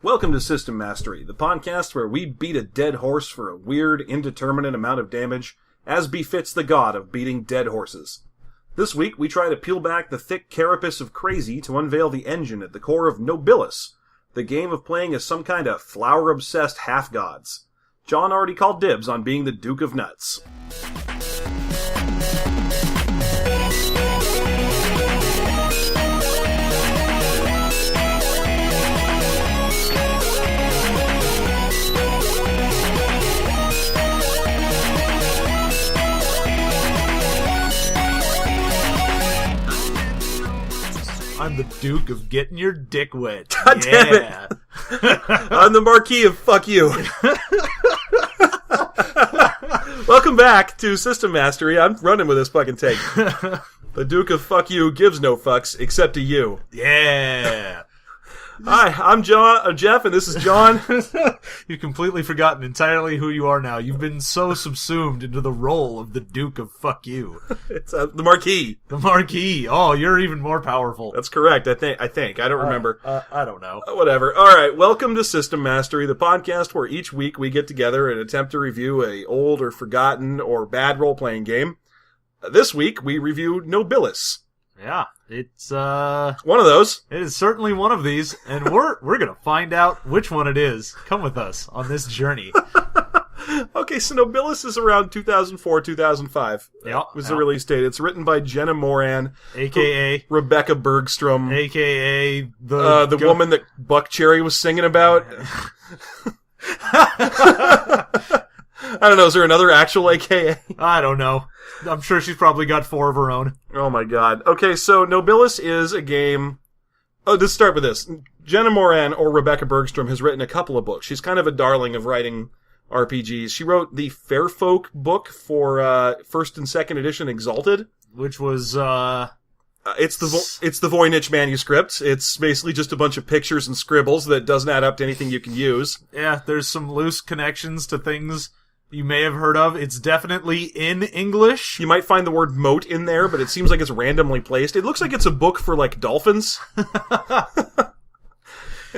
Welcome to System Mastery, the podcast where we beat a dead horse for a weird, indeterminate amount of damage, as befits the god of beating dead horses. This week, we try to peel back the thick carapace of crazy to unveil the engine at the core of Nobilis, the game of playing as some kind of flower-obsessed half-gods. John already called dibs on being the Duke of Nuts. I'm the Duke of getting your dick wet. God damn it! I'm the Marquis of fuck you. Welcome back to System Mastery. I'm running with this fucking take. The Duke of fuck you gives no fucks except to you. Yeah. Hi, I'm Jeff, and this is John. You've completely forgotten entirely who you are now. You've been so subsumed into the role of the Duke of fuck you. It's the Marquis. The Marquis. Oh, you're even more powerful. That's correct. I think. I don't remember. I don't know. Whatever. All right. Welcome to System Mastery, the podcast where each week we get together and attempt to review a old or forgotten or bad role-playing game. This week we review Nobilis. Yeah, it's one of those. It is certainly one of these, and we're gonna find out which one it is. Come with us on this journey. Okay, so Nobilis is around 2004, 2005. Yeah, was the release date. It's written by Jenna Moran, aka Rebecca Bergstrom, aka the woman that Buck Cherry was singing about. I don't know, is there another actual AKA? I don't know. I'm sure she's probably got 4 of her own. Oh my god. Okay, so Nobilis is a game... Oh, let's start with this. Jenna Moran, or Rebecca Bergstrom, has written a couple of books. She's kind of a darling of writing RPGs. She wrote the Fairfolk book for 1st and 2nd edition Exalted. Which was, It's the Voynich manuscript. It's basically just a bunch of pictures and scribbles that doesn't add up to anything you can use. Yeah, there's some loose connections to things you may have heard of. It's definitely in English. You might find the word moat in there, but it seems like it's randomly placed. It looks like it's a book for, like, dolphins.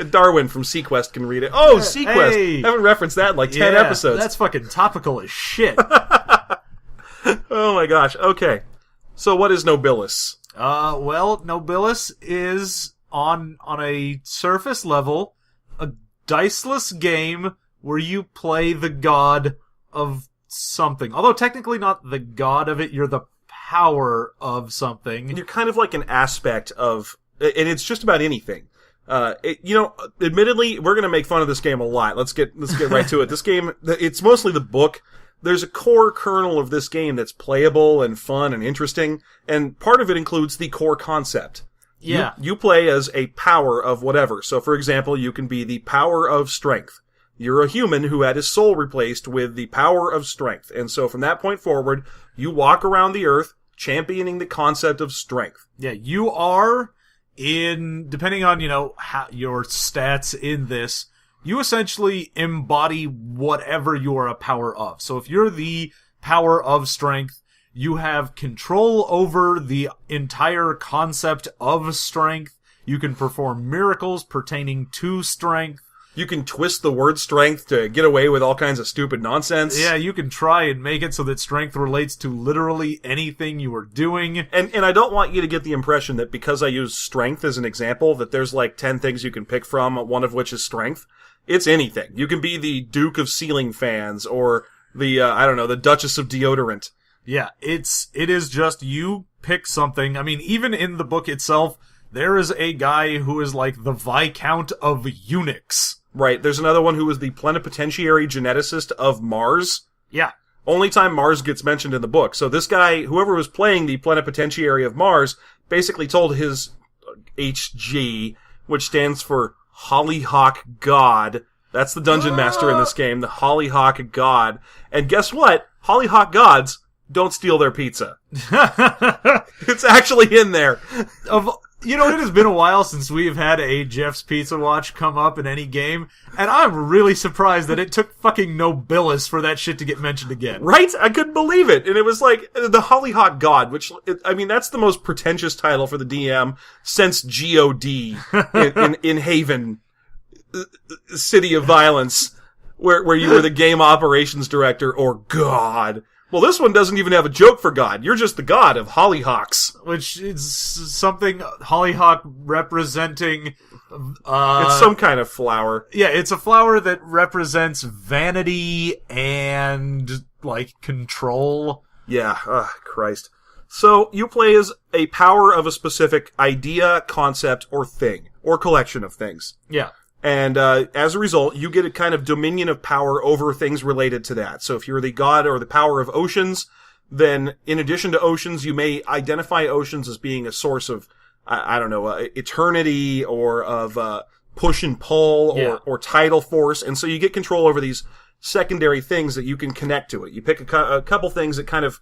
Darwin from Sequest can read it. Oh, Sequest! Hey. I haven't referenced that in like 10 episodes. That's fucking topical as shit. Oh my gosh. Okay. So what is Nobilis? Well, Nobilis is, on a surface level, a diceless game where you play the god of something. Although technically not the god of it, you're the power of something. You're kind of like an aspect of, and it's just about anything. Admittedly, we're going to make fun of this game a lot. Let's get right to it. This game, it's mostly the book. There's a core kernel of this game that's playable and fun and interesting, and part of it includes the core concept. Yeah. You play as a power of whatever. So, for example, you can be the power of strength. You're a human who had his soul replaced with the power of strength. And so from that point forward, you walk around the earth championing the concept of strength. Yeah, you are depending on, how your stats in this, you essentially embody whatever you're a power of. So if you're the power of strength, you have control over the entire concept of strength. You can perform miracles pertaining to strength. You can twist the word strength to get away with all kinds of stupid nonsense. Yeah, you can try and make it so that strength relates to literally anything you are doing. And I don't want you to get the impression that because I use strength as an example, that there's like 10 things you can pick from, one of which is strength. It's anything. You can be the Duke of Ceiling Fans, or the, the Duchess of Deodorant. Yeah, it is just you pick something. I mean, even in the book itself, there is a guy who is like the Viscount of Eunuchs. Right, there's another one who is the plenipotentiary geneticist of Mars. Yeah. Only time Mars gets mentioned in the book. So this guy, whoever was playing the plenipotentiary of Mars, basically told his HG, which stands for Hollyhock God. That's the dungeon master in this game, the Hollyhock God. And guess what? Hollyhock gods don't steal their pizza. It's actually in there. It has been a while since we've had a Jeff's Pizza Watch come up in any game, and I'm really surprised that it took fucking Nobilis for that shit to get mentioned again. Right? I couldn't believe it. And it was like, the Hollyhock God, which, that's the most pretentious title for the DM since G.O.D. in Haven. City of Violence, where you were the game operations director, or God. Well, this one doesn't even have a joke for God. You're just the god of hollyhocks. Which is something, hollyhock representing... it's some kind of flower. Yeah, it's a flower that represents vanity and, like, control. Yeah, Christ. So, you play as a power of a specific idea, concept, or thing. Or collection of things. Yeah. And as a result, you get a kind of dominion of power over things related to that. So if you're the god or the power of oceans, then in addition to oceans, you may identify oceans as being a source of, I don't know, eternity or of push and pull or tidal force. And so you get control over these secondary things that you can connect to it. You pick a couple things that kind of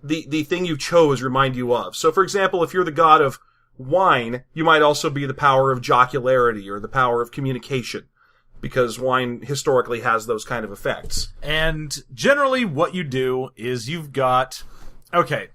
the thing you chose remind you of. So for example, if you're the god of wine, you might also be the power of jocularity or the power of communication, because wine historically has those kind of effects. And generally what you do is you've got an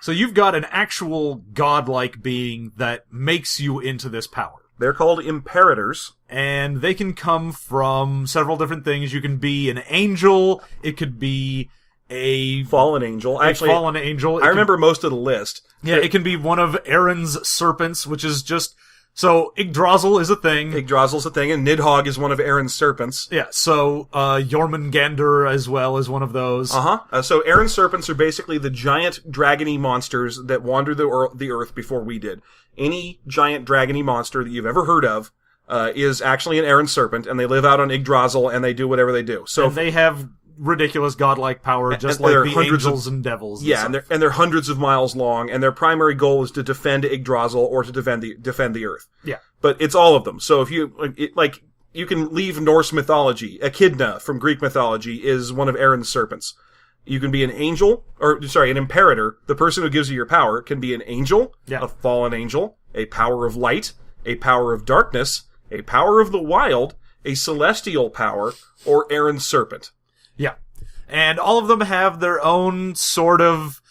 actual godlike being that makes you into this power. They're called Imperators. And they can come from several different things. You can be an angel, it could be a fallen angel. Actually, fallen angel. I remember most of the list. Yeah, it can be one of Aaron's serpents, which is just... So, Yggdrasil is a thing. Yggdrasil's a thing, and Nidhogg is one of Aaron's serpents. Yeah, so Jormungandr as well is one of those. So Aaron's serpents are basically the giant dragony monsters that wandered the earth before we did. Any giant dragony monster that you've ever heard of is actually an Aaron serpent, and they live out on Yggdrasil, and they do whatever they do. So and they have ridiculous godlike power, just like the angels and devils. Yeah, and they're hundreds of miles long, and their primary goal is to defend Yggdrasil or to defend the Earth. Yeah, but it's all of them. So if you you can leave Norse mythology. Echidna from Greek mythology is one of Aaron's serpents. You can be an angel, an imperator. The person who gives you your power can be an angel, a fallen angel, a power of light, a power of darkness, a power of the wild, a celestial power, or Aaron's serpent. Yeah. And all of them have their own sort of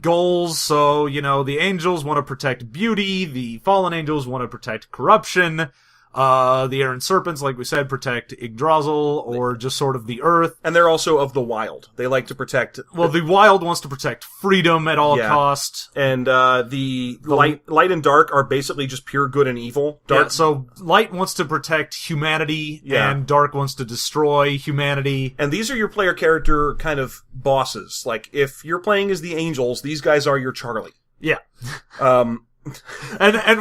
goals. So, the angels want to protect beauty. The fallen angels want to protect corruption. The Aaron serpents, like we said, protect Yggdrasil or just sort of the earth. And they're also of the wild. They like to protect... Well, the wild wants to protect freedom at all costs. And the light and dark are basically just pure good and evil. So light wants to protect humanity, and dark wants to destroy humanity. And these are your player character kind of bosses. Like, if you're playing as the angels, these guys are your Charlie. Yeah. And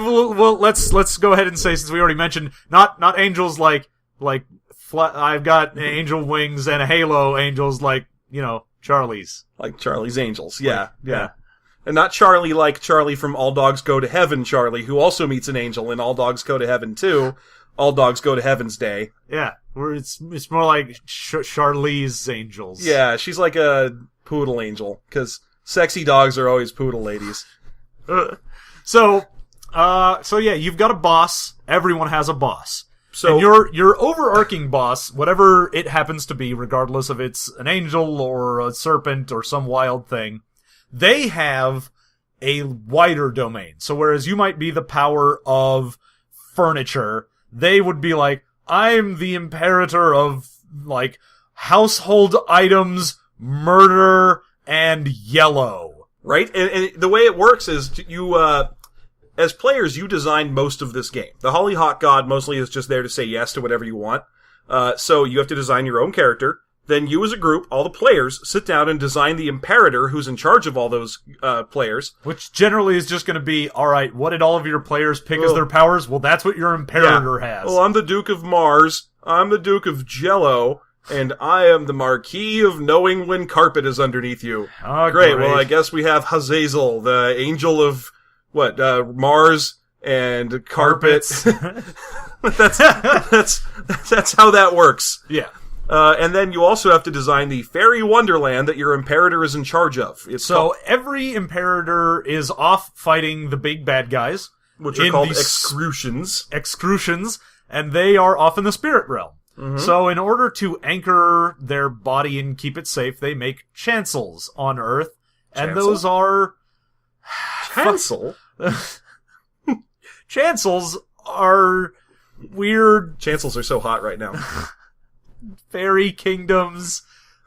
we'll let's go ahead and say, since we already mentioned, not angels like I've got angel wings and a halo angels like Charlie's, like Charlie's Angels. Yeah. And not Charlie like Charlie from All Dogs Go to Heaven, Charlie, who also meets an angel in All Dogs Go to Heaven 2, All Dogs Go to Heaven's Day. Yeah, where it's more like Charlie's Angels. Yeah, she's like a poodle angel, because sexy dogs are always poodle ladies. So yeah, you've got a boss. Everyone has a boss. So and your overarching boss, whatever it happens to be, regardless if it's an angel or a serpent or some wild thing, they have a wider domain. So whereas you might be the power of furniture, they would be like, I'm the imperator of, like, household items, murder, and yellow. Right? And the way it works is you, as players, you design most of this game. The Hollyhock God mostly is just there to say yes to whatever you want. So you have to design your own character. Then you as a group, all the players, sit down and design the Imperator who's in charge of all those players. Which generally is just going to be, alright, what did all of your players pick as their powers? Well, that's what your Imperator has. Well, I'm the Duke of Mars, I'm the Duke of Jello, and I am the Marquis of knowing when carpet is underneath you. Oh, great. Well, I guess we have Hazazel, the angel of, Mars and carpet. that's how that works. Yeah. And then you also have to design the fairy wonderland that your Imperator is in charge of. Every Imperator is off fighting the big bad guys. Which are called excrutions. Excrutions, and they are off in the spirit realm. Mm-hmm. So in order to anchor their body and keep it safe, they make chancels on Earth. And those are... Chancel? Chancels are weird Chancels are so hot right now. fairy kingdoms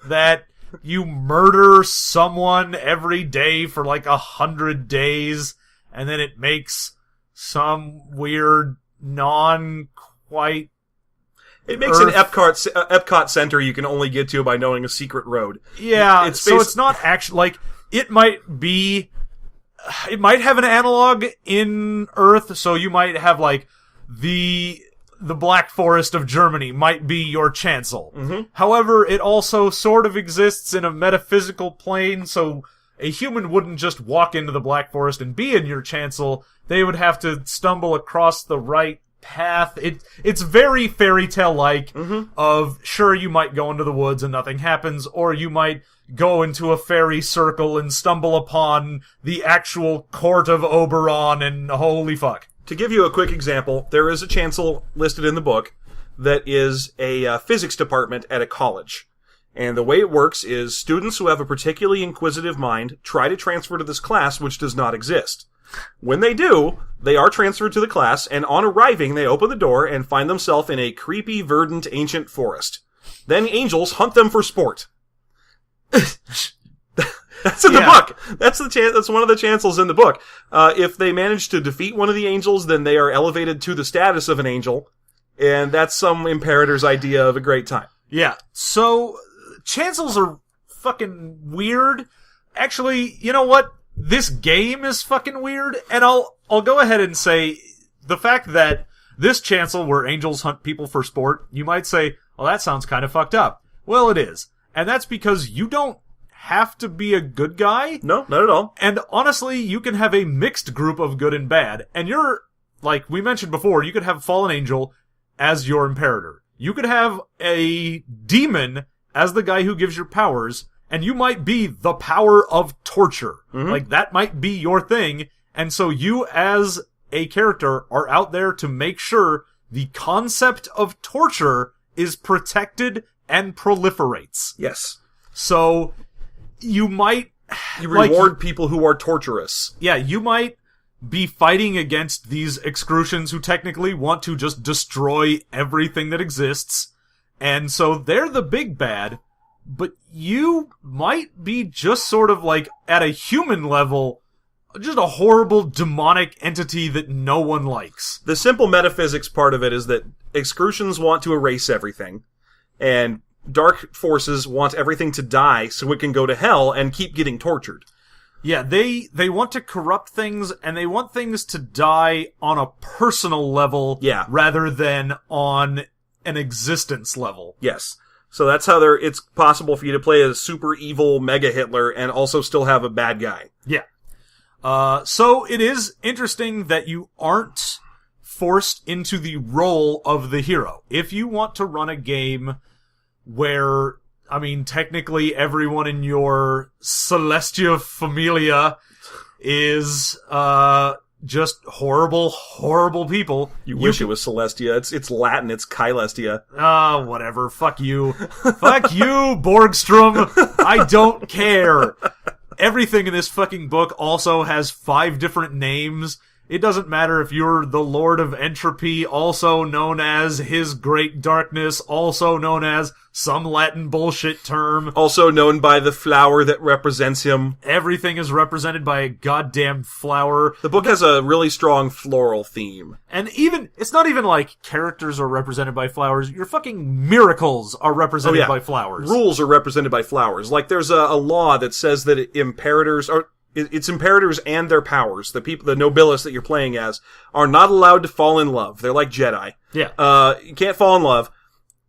that you murder someone every day for like 100 days, and then it makes some weird non-quite... It makes an Epcot Center you can only get to by knowing a secret road. Yeah, so it's not actually... Like, it might have an analog in Earth, so you might have, like, the Black Forest of Germany might be your chancel. Mm-hmm. However, it also sort of exists in a metaphysical plane, so a human wouldn't just walk into the Black Forest and be in your chancel. They would have to stumble across the right path. It's very fairy tale-like of, sure, you might go into the woods and nothing happens, or you might go into a fairy circle and stumble upon the actual court of Oberon and holy fuck. To give you a quick example, there is a chancel listed in the book that is a physics department at a college. And the way it works is students who have a particularly inquisitive mind try to transfer to this class which does not exist. When they do, they are transferred to the class, and on arriving, they open the door and find themselves in a creepy, verdant, ancient forest. Then angels hunt them for sport. That's in the book. That's one of the chancels in the book. If they manage to defeat one of the angels, then they are elevated to the status of an angel, and that's some Imperator's idea of a great time. Yeah. So chancels are fucking weird. Actually, you know what? This game is fucking weird, and I'll go ahead and say the fact that this chancel where angels hunt people for sport, you might say, well, that sounds kind of fucked up. Well, it is. And that's because you don't have to be a good guy. No, not at all. And honestly, you can have a mixed group of good and bad. And you're, like we mentioned before, you could have a fallen angel as your imperator. You could have a demon as the guy who gives your powers, and you might be the power of torture. Mm-hmm. Like, that might be your thing. And so you, as a character, are out there to make sure the concept of torture is protected and proliferates. Yes. So you might... You reward people who are torturous. Yeah, you might be fighting against these excrucians who technically want to just destroy everything that exists. And so they're the big bad, but you might be just sort of like, at a human level, just a horrible demonic entity that no one likes. The simple metaphysics part of it is that excrucians want to erase everything, and dark forces want everything to die so it can go to hell and keep getting tortured. Yeah, they want to corrupt things, and they want things to die on a personal level, rather than on an existence level. Yes. So that's how it's possible for you to play a super evil Mega Hitler and also still have a bad guy. Yeah. So it is interesting that you aren't forced into the role of the hero. If you want to run a game where, I mean, technically everyone in your Celestia Familia is, just horrible, horrible people. You wish it was Celestia. It's Latin. It's Caelestia. Whatever. Fuck you. Fuck you, Borgstrom. I don't care. Everything in this fucking book also has 5 different names. It doesn't matter if you're the Lord of Entropy, also known as His Great Darkness, also known as some Latin bullshit term. Also known by the flower that represents him. Everything is represented by a goddamn flower. The book has a really strong floral theme. And it's not even like characters are represented by flowers. Your fucking miracles are represented by flowers. Rules are represented by flowers. Like there's a law that says that Imperators are... It's Imperators and their powers, the Nobilis that you're playing as, are not allowed to fall in love. They're like Jedi. Yeah. You can't fall in love.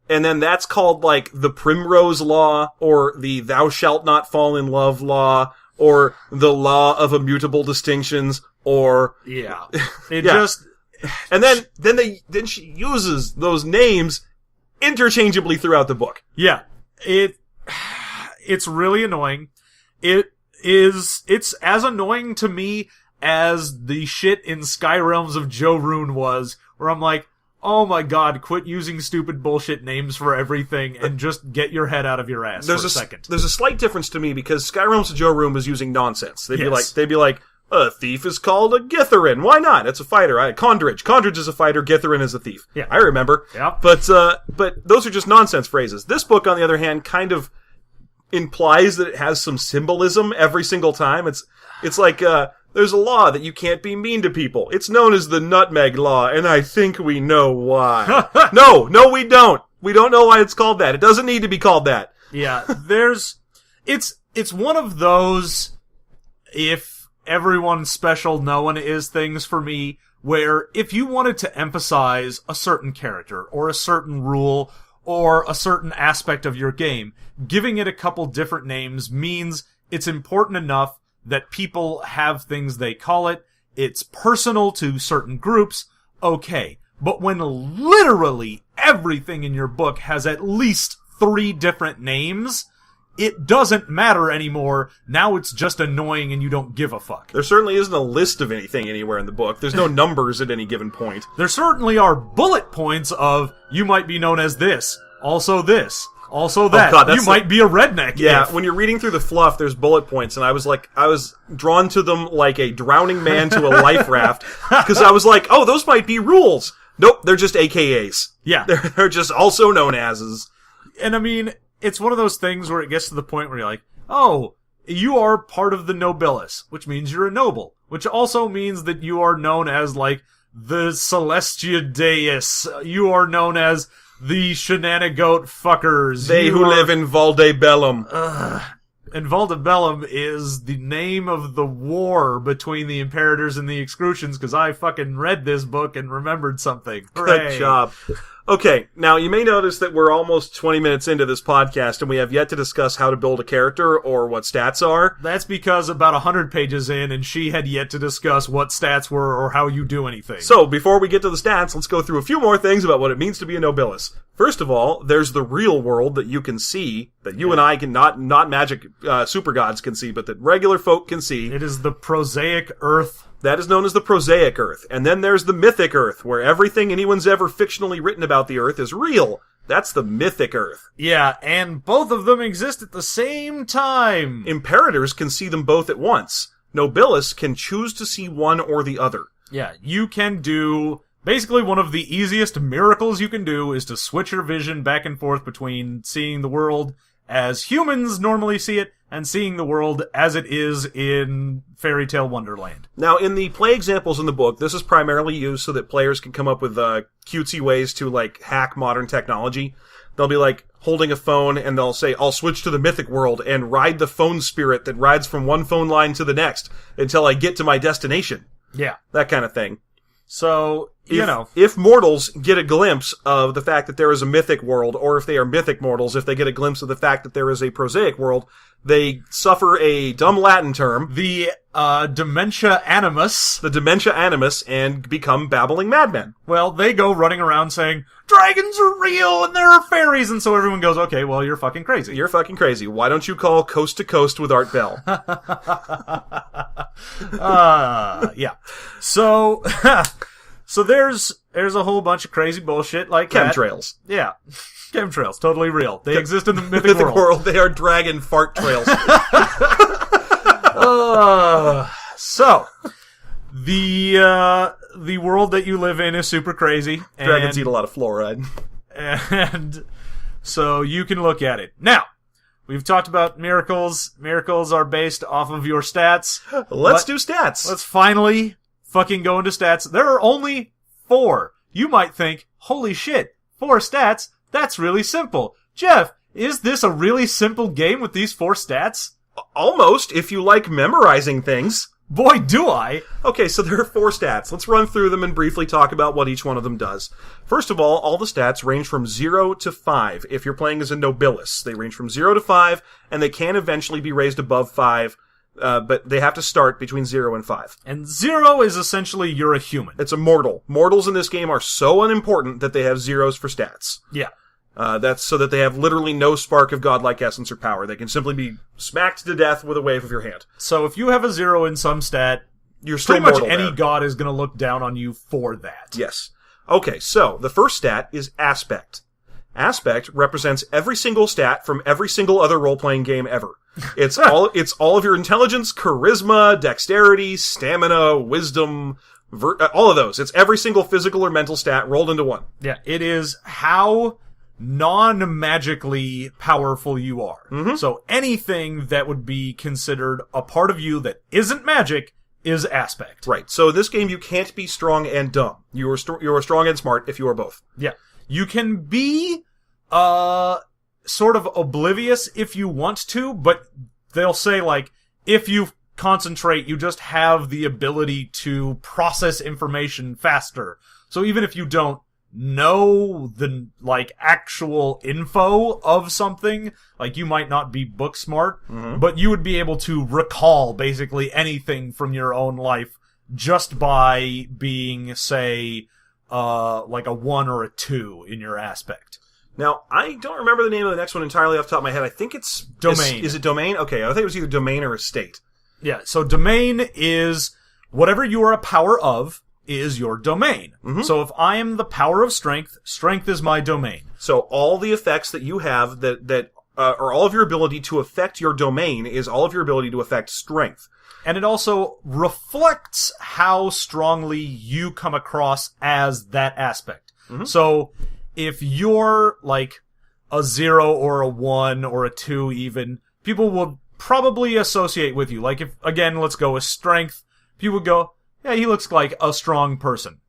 And then that's called, like, the Primrose Law, or the Thou Shalt Not Fall in Love Law, or the Law of Immutable Distinctions, or... Yeah. And then she uses those names interchangeably throughout the book. Yeah. It's really annoying. It's as annoying to me as the shit in Skyrealms of Joe Rune was, where I'm like, oh my god, quit using stupid bullshit names for everything and just get your head out of your ass for a second. There's a slight difference to me because Skyrealms of Joe Rune was using nonsense. They'd be like, A thief is called a Githarin. Why not? It's a fighter. Condridge. Condridge is a fighter. Githarin is a thief. Yeah. I remember. Yep. But those are just nonsense phrases. This book, on the other hand, kind of implies that it has some symbolism every single time. It's like, there's a law that you can't be mean to people. It's known as the Nutmeg Law, and I think we know why. No, we don't. We don't know why it's called that. It doesn't need to be called that. Yeah, it's one of those, if everyone's special, no one is things for me, where if you wanted to emphasize a certain character, or a certain rule, or a certain aspect of your game, giving it a couple different names means it's important enough that people have things they call it, it's personal to certain groups, okay. But when literally everything in your book has at least 3 different names, it doesn't matter anymore. Now it's just annoying and you don't give a fuck. There certainly isn't a list of anything anywhere in the book. There's no numbers at any given point. There certainly are bullet points of, you might be known as this, also that. Oh God, you might be a redneck. Yeah, when you're reading through the fluff, there's bullet points, and I was drawn to them like a drowning man to a life raft, because I was like, oh, those might be rules. Nope, they're just AKAs. Yeah. They're just also known as. And I mean, it's one of those things where it gets to the point where you're like, oh, you are part of the Nobilis, which means you're a noble, which also means that you are known as, like, the Celestia Deus. You are known as the Shenanigoat Fuckers. They who live in Valdebellum. And Valdebellum is the name of the war between the Imperators and the Excrucians, because I fucking read this book and remembered something. Hooray. Good job. Okay, now you may notice that we're almost 20 minutes into this podcast and we have yet to discuss how to build a character or what stats are. That's because about 100 pages in and she had yet to discuss what stats were or how you do anything. So, before we get to the stats, let's go through a few more things about what it means to be a Nobilis. First of all, there's the real world that you can see, that you and I can not magic super gods can see, but that regular folk can see. It is the prosaic earth. That is known as the Prosaic Earth. And then there's the mythic Earth, where everything anyone's ever fictionally written about the Earth is real. That's the mythic Earth. Yeah, and both of them exist at the same time. Imperators can see them both at once. Nobilis can choose to see one or the other. Yeah, you can do... Basically, one of the easiest miracles you can do is to switch your vision back and forth between seeing the world as humans normally see it and seeing the world as it is in Fairy Tale Wonderland. Now, in the play examples in the book, this is primarily used so that players can come up with cutesy ways to, like, hack modern technology. They'll be, like, holding a phone, and they'll say, I'll switch to the mythic world and ride the phone spirit that rides from one phone line to the next until I get to my destination. Yeah. That kind of thing. So, if mortals get a glimpse of the fact that there is a mythic world, or if they are mythic mortals, if they get a glimpse of the fact that there is a prosaic world, they suffer a dumb Latin term. The dementia animus. The dementia animus, and become babbling madmen. Well, they go running around saying, dragons are real and there are fairies, and so everyone goes, okay, well, you're fucking crazy. You're fucking crazy. Why don't you call Coast to Coast with Art Bell? Yeah. So, so there's a whole bunch of crazy bullshit like Chemtrails. That. Yeah. Chemtrails, totally real. They exist in the mythic world. They are dragon fart trails. So, the world that you live in is super crazy. Dragons eat a lot of fluoride. And so you can look at it. Now, we've talked about miracles. Miracles are based off of your stats. Let's do stats. Let's finally fucking go into stats. There are only 4. You might think, holy shit, 4 stats? That's really simple. Jeff, is this a really simple game with these 4 stats? Almost, if you like memorizing things. Boy, do I! Okay, so there are 4 stats. Let's run through them and briefly talk about what each one of them does. First of all the stats range from 0 to 5. If you're playing as a Nobilis, they range from 0 to 5, and they can eventually be raised above 5, but they have to start between 0 and 5. And 0 is essentially you're a human. It's a mortal. Mortals in this game are so unimportant that they have zeros for stats. Yeah. That's so that they have literally no spark of godlike essence or power. They can simply be smacked to death with a wave of your hand. So if you have a 0 in some stat, you're still pretty much mortal any there. god is going to look down on you for that. Yes. Okay, so the first stat is Aspect. Aspect represents every single stat from every single other role-playing game ever. It's all of your intelligence, charisma, dexterity, stamina, wisdom, all of those. It's every single physical or mental stat rolled into one. Yeah, it is how non-magically powerful you are. Mm-hmm. So anything that would be considered a part of you that isn't magic is aspect. Right. So in this game, you can't be strong and dumb. You are strong and smart if you are both. Yeah. You can be sort of oblivious if you want to, but they'll say, like, if you concentrate, you just have the ability to process information faster. So even if you don't know the, like, actual info of something, like, you might not be book smart, but you would be able to recall basically anything from your own life just by being, say, like a 1 or a 2 in your aspect. Now, I don't remember the name of the next one entirely off the top of my head. I think it's... Domain. Is it domain? Okay, I think it was either domain or estate. Yeah, so domain is whatever you are a power of is your domain. Mm-hmm. So if I am the power of strength, strength is my domain. So all the effects that you have that or all of your ability to affect your domain is all of your ability to affect strength. And it also reflects how strongly you come across as that aspect. Mm-hmm. So if you're like a 0 or a 1 or a 2 even, people will probably associate with you. Like if, again, let's go with strength, people would go, yeah, he looks like a strong person.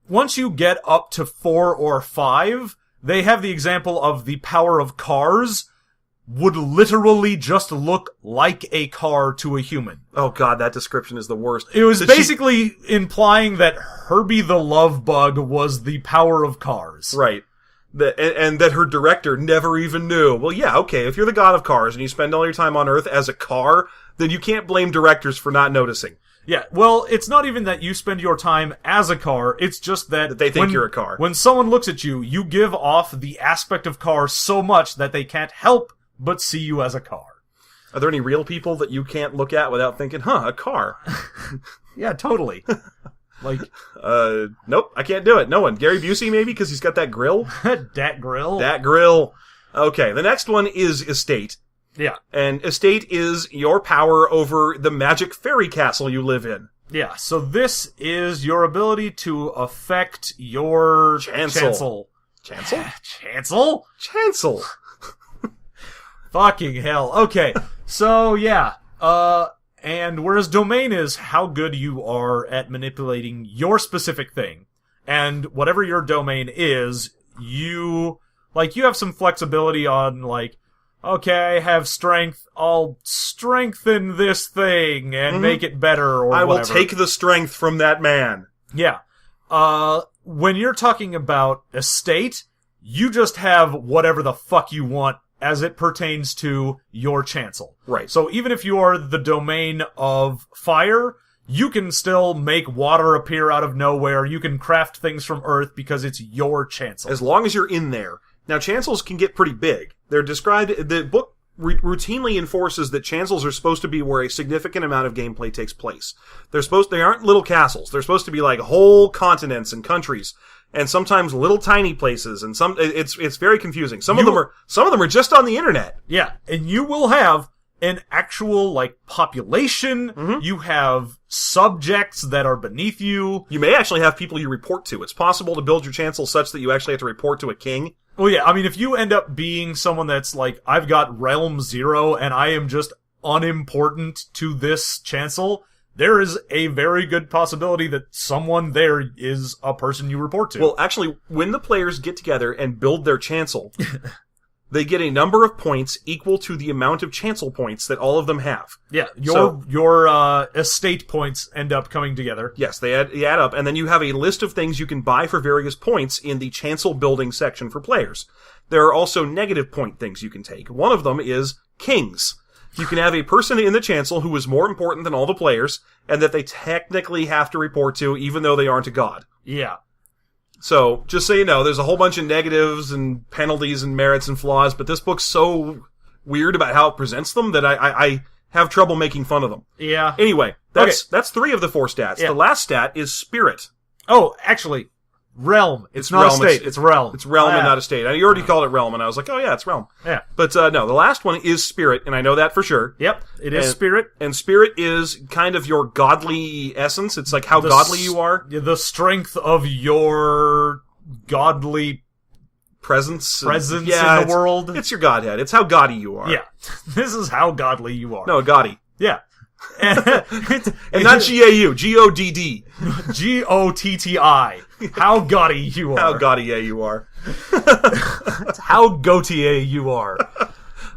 Once you get up to 4 or 5, they have the example of the power of cars would literally just look like a car to a human. Oh god, that description is the worst. It was basically implying that Herbie the Love Bug was the power of cars. Right. And that her director never even knew. Well, yeah, okay, if you're the god of cars and you spend all your time on Earth as a car, then you can't blame directors for not noticing. Yeah, well, it's not even that you spend your time as a car, it's just that they think you're a car. When someone looks at you, you give off the aspect of car so much that they can't help but see you as a car. Are there any real people that you can't look at without thinking, a car? Yeah, totally. Like, nope, I can't do it. No one. Gary Busey, maybe, because he's got that grill? Dat grill. That grill. Okay, the next one is estate. Yeah. And estate is your power over the magic fairy castle you live in. Yeah, so this is your ability to affect your Chancel. Chancel? Chancel? Chancel. Fucking hell. Okay, so yeah, and whereas domain is how good you are at manipulating your specific thing, and whatever your domain is, you have some flexibility on, like, okay, I have strength, I'll strengthen this thing and make it better, or I whatever. will take the strength from that man. Yeah. When you're talking about estate, you just have whatever the fuck you want as it pertains to your chancel. Right. So even if you are the domain of fire, you can still make water appear out of nowhere. You can craft things from earth because it's your chancel. As long as you're in there. Now, chancels can get pretty big. They're described... The book routinely enforces that chancels are supposed to be where a significant amount of gameplay takes place. They aren't little castles. They're supposed to be like whole continents and countries. And sometimes little tiny places, and it's very confusing. Some of them are just on the internet. Yeah, and you will have an actual, like, population. Mm-hmm. You have subjects that are beneath you. You may actually have people you report to. It's possible to build your chancel such that you actually have to report to a king. Well, yeah, I mean, if you end up being someone that's like, I've got Realm 0 and I am just unimportant to this chancel, there is a very good possibility that someone there is a person you report to. Well, actually, when the players get together and build their chancel, they get a number of points equal to the amount of chancel points that all of them have. Yeah, your estate points end up coming together. Yes, they add up, and then you have a list of things you can buy for various points in the chancel building section for players. There are also negative point things you can take. One of them is kings. You can have a person in the chancel who is more important than all the players, and that they technically have to report to, even though they aren't a god. Yeah. So, just so you know, there's a whole bunch of negatives and penalties and merits and flaws, but this book's so weird about how it presents them that I have trouble making fun of them. Yeah. Anyway, that's 3 of the 4 stats. Yeah. The last stat is spirit. Oh, actually, realm. It's not realm. a state. It's realm. It's realm and not a state. You already called it realm, and I was like, oh yeah, it's realm. Yeah. But no, the last one is spirit, and I know that for sure. Yep, it is spirit. And spirit is kind of your godly essence. It's like how godly you are. The strength of your godly presence in the world. It's your godhead. It's how gaudy you are. Yeah. This is how godly you are. No, gaudy. Yeah. And not G-A-U, G-O-D-D. G-O-T-T-I. How gaudy you are. How gaudy you are. How Gautier you are.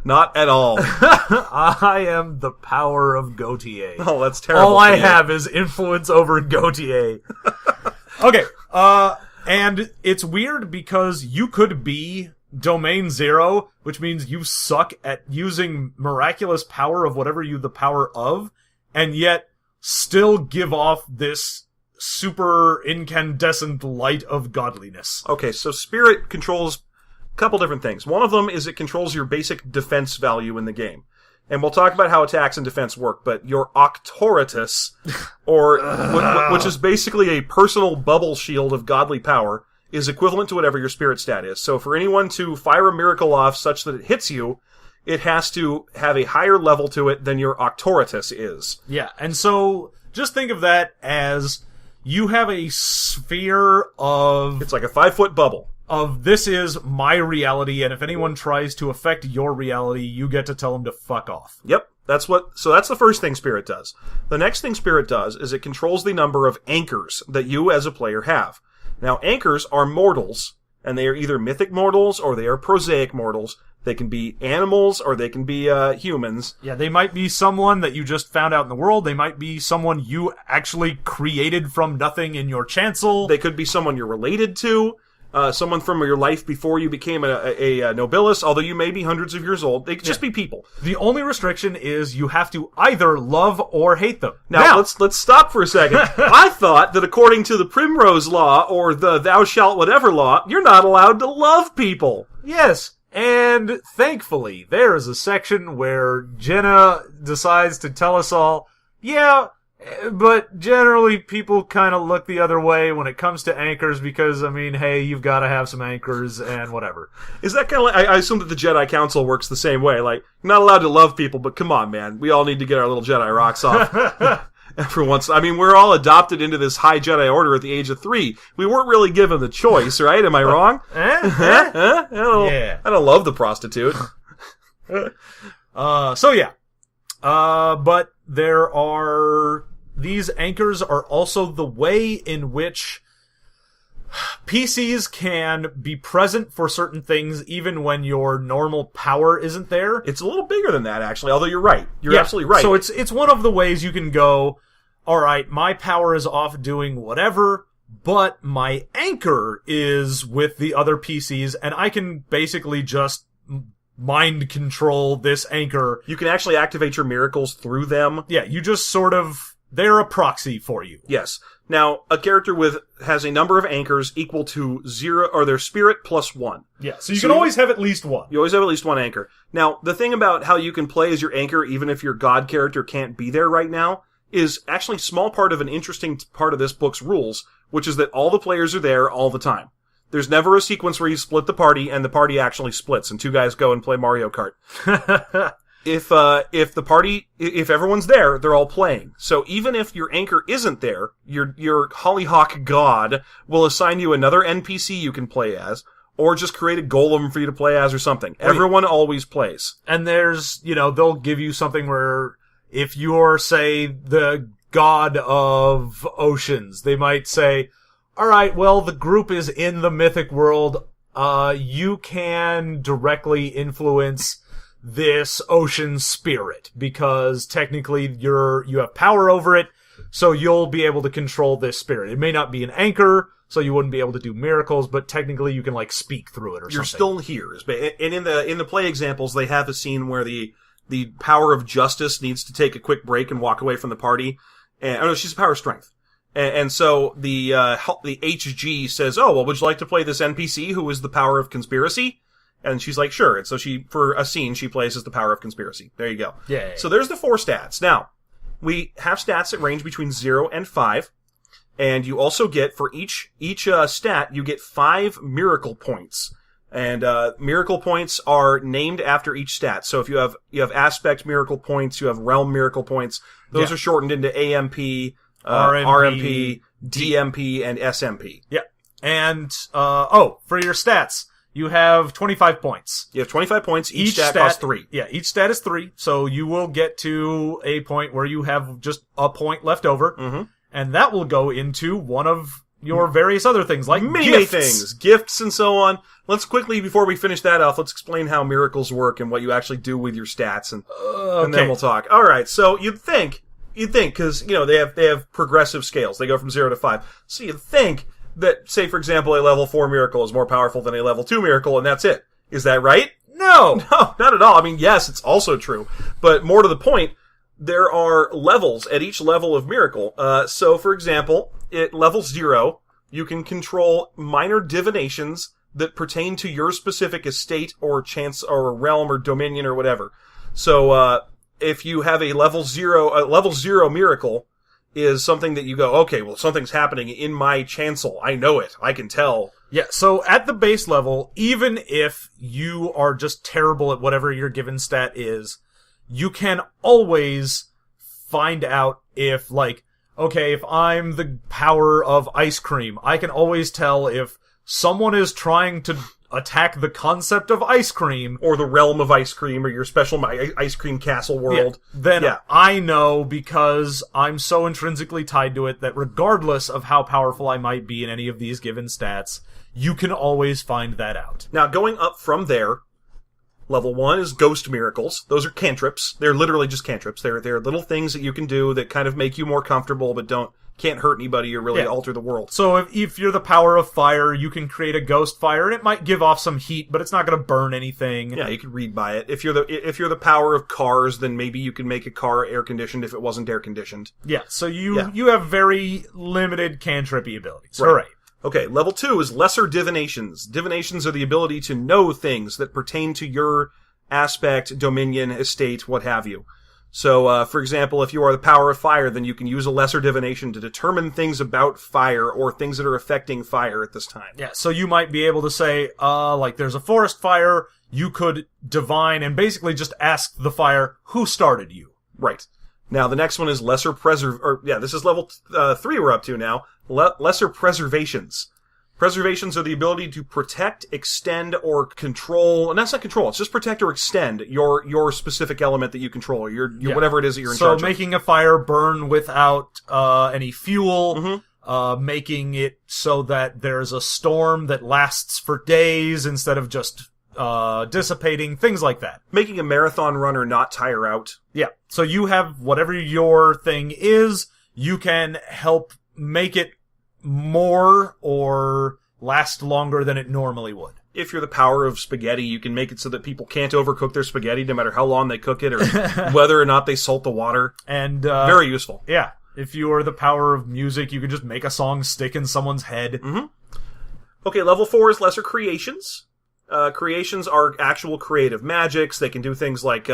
Not at all. I am the power of Gautier. Oh, that's terrible. All I have is influence over Gautier. Okay, and it's weird because you could be Domain 0, which means you suck at using miraculous power of whatever you the power of, and yet still give off this super incandescent light of godliness. Okay, so spirit controls a couple different things. One of them is it controls your basic defense value in the game. And we'll talk about how attacks and defense work, but your Auctoritas, or which is basically a personal bubble shield of godly power, is equivalent to whatever your spirit stat is. So for anyone to fire a miracle off such that it hits you, it has to have a higher level to it than your Auctoritas is. Yeah, and so just think of that as you have a sphere of... It's like a 5-foot bubble. Of this is my reality, and if anyone tries to affect your reality, you get to tell them to fuck off. Yep. So that's the first thing Spirit does. The next thing Spirit does is it controls the number of anchors that you as a player have. Now, anchors are mortals, and they are either mythic mortals or they are prosaic mortals. They can be animals or they can be humans. Yeah, they might be someone that you just found out in the world. They might be someone you actually created from nothing in your chancel. They could be someone you're related to. Someone from your life before you became a Nobilis, although you may be hundreds of years old. They could just be people. The only restriction is you have to either love or hate them. Now let's stop for a second. I thought that according to the Primrose Law, or the Thou Shalt Whatever Law, you're not allowed to love people. Yes, and thankfully, there is a section where Jenna decides to tell us all, yeah, but generally people kind of look the other way when it comes to anchors because, I mean, hey, you've got to have some anchors and whatever. Is that kind of like, I assume that the Jedi Council works the same way. Like, you're not allowed to love people, but come on, man. We all need to get our little Jedi rocks off. Every once, I mean, we're all adopted into this high Jedi Order at the age of 3. We weren't really given the choice, right? Am I wrong? I don't love the prostitute. But there are... These anchors are also the way in which PCs can be present for certain things even when your normal power isn't there. It's a little bigger than that, actually, although you're right. You're absolutely right. So it's one of the ways you can go, alright, my power is off doing whatever, but my anchor is with the other PCs, and I can basically just mind control this anchor. You can actually activate your miracles through them. Yeah, you just sort of... They're a proxy for you. Yes. Now, a character has a number of anchors equal to 0, or their spirit plus 1. Yeah, so you can always have at least one. You always have at least one anchor. Now, the thing about how you can play as your anchor, even if your god character can't be there right now, is actually a small part of an interesting part of this book's rules, which is that all the players are there all the time. There's never a sequence where you split the party and the party actually splits and 2 guys go and play Mario Kart. If everyone's there, they're all playing. So even if your anchor isn't there, your Hollyhock god will assign you another NPC you can play as, or just create a golem for you to play as or something. Everyone always plays. And there's, they'll give you something where if you're, say, the god of oceans, they might say, alright, well, the group is in the mythic world, you can directly influence this ocean spirit, because technically you have power over it, so you'll be able to control this spirit. It may not be an anchor, so you wouldn't be able to do miracles, but technically you can, speak through it or something. You're still here. And in the play examples, they have a scene where the power of justice needs to take a quick break and walk away from the party. She's the power of strength. And so the HG says, oh, well, would you like to play this NPC who is the power of conspiracy? And she's like, sure. And so for a scene, she plays as the power of conspiracy. There you go. Yeah. So there's the 4 stats. Now, we have stats that range between 0 and 5. And you also get, for each stat, you get 5 miracle points. And miracle points are named after each stat. So if you have aspect miracle points, you have realm miracle points. Those are shortened into AMP, RMP, DMP, and SMP. Yeah. And for your stats, you have 25 points. You have 25 points. Each stat costs 3. Yeah, each stat is 3. So you will get to a point where you have just a point left over. Mm-hmm. And that will go into one of your various other things, like many things, gifts and so on. Let's quickly, before we finish that off, let's explain how miracles work and what you actually do with your stats, and then we'll talk. All right, so you'd think, because they have progressive scales. They go from 0 to 5. So you'd think that, say for example, a level 4 miracle is more powerful than a level 2 miracle, and that's it. Is that right? No, not at all. I mean, yes, it's also true, but more to the point, there are levels at each level of miracle. So, for example, at level 0, you can control minor divinations that pertain to your specific estate or chance or realm or dominion or whatever. So, if you have a level 0 miracle is something that you go, okay, well, something's happening in my chancel. I know it. I can tell. Yeah, so at the base level, even if you are just terrible at whatever your given stat is, you can always find out if, if I'm the power of ice cream, I can always tell if someone is trying to attack the concept of ice cream. Or the realm of ice cream, or your special ice cream castle world. Then I know, because I'm so intrinsically tied to it, that regardless of how powerful I might be in any of these given stats, you can always find that out. Now, going up from there, level 1 is ghost miracles. Those are cantrips. They're literally just cantrips. They're little things that you can do that kind of make you more comfortable, but can't hurt anybody or really alter the world. So if you're the power of fire, you can create a ghost fire, and it might give off some heat, but it's not going to burn anything. Yeah, you can read by it. If you're the power of cars, then maybe you can make a car air conditioned if it wasn't air conditioned. Yeah, so you have very limited cantrippy abilities. Right. All right. Okay, level 2 is lesser divinations. Divinations are the ability to know things that pertain to your aspect, dominion, estate, what have you. So, for example, if you are the power of fire, then you can use a lesser divination to determine things about fire or things that are affecting fire at this time. Yeah, so you might be able to say, there's a forest fire, you could divine and basically just ask the fire, who started you? Right. Now, the next one is lesser this is level 3 we're up to now. Lesser preservations. Preservations are the ability to protect, extend, or control, and that's not control, it's just protect or extend your specific element that you control, or your whatever it is that you're in charge of. So making a fire burn without any fuel, making it so that there's a storm that lasts for days instead of just dissipating, things like that. Making a marathon runner not tire out. Yeah, so you have whatever your thing is, you can help make it more or last longer than it normally would. If you're the power of spaghetti, you can make it so that people can't overcook their spaghetti no matter how long they cook it or whether or not they salt the water. And very useful. Yeah. If you are the power of music, you can just make a song stick in someone's head. Mm-hmm. Okay, level 4 is lesser creations. Creations are actual creative magics. They can do things like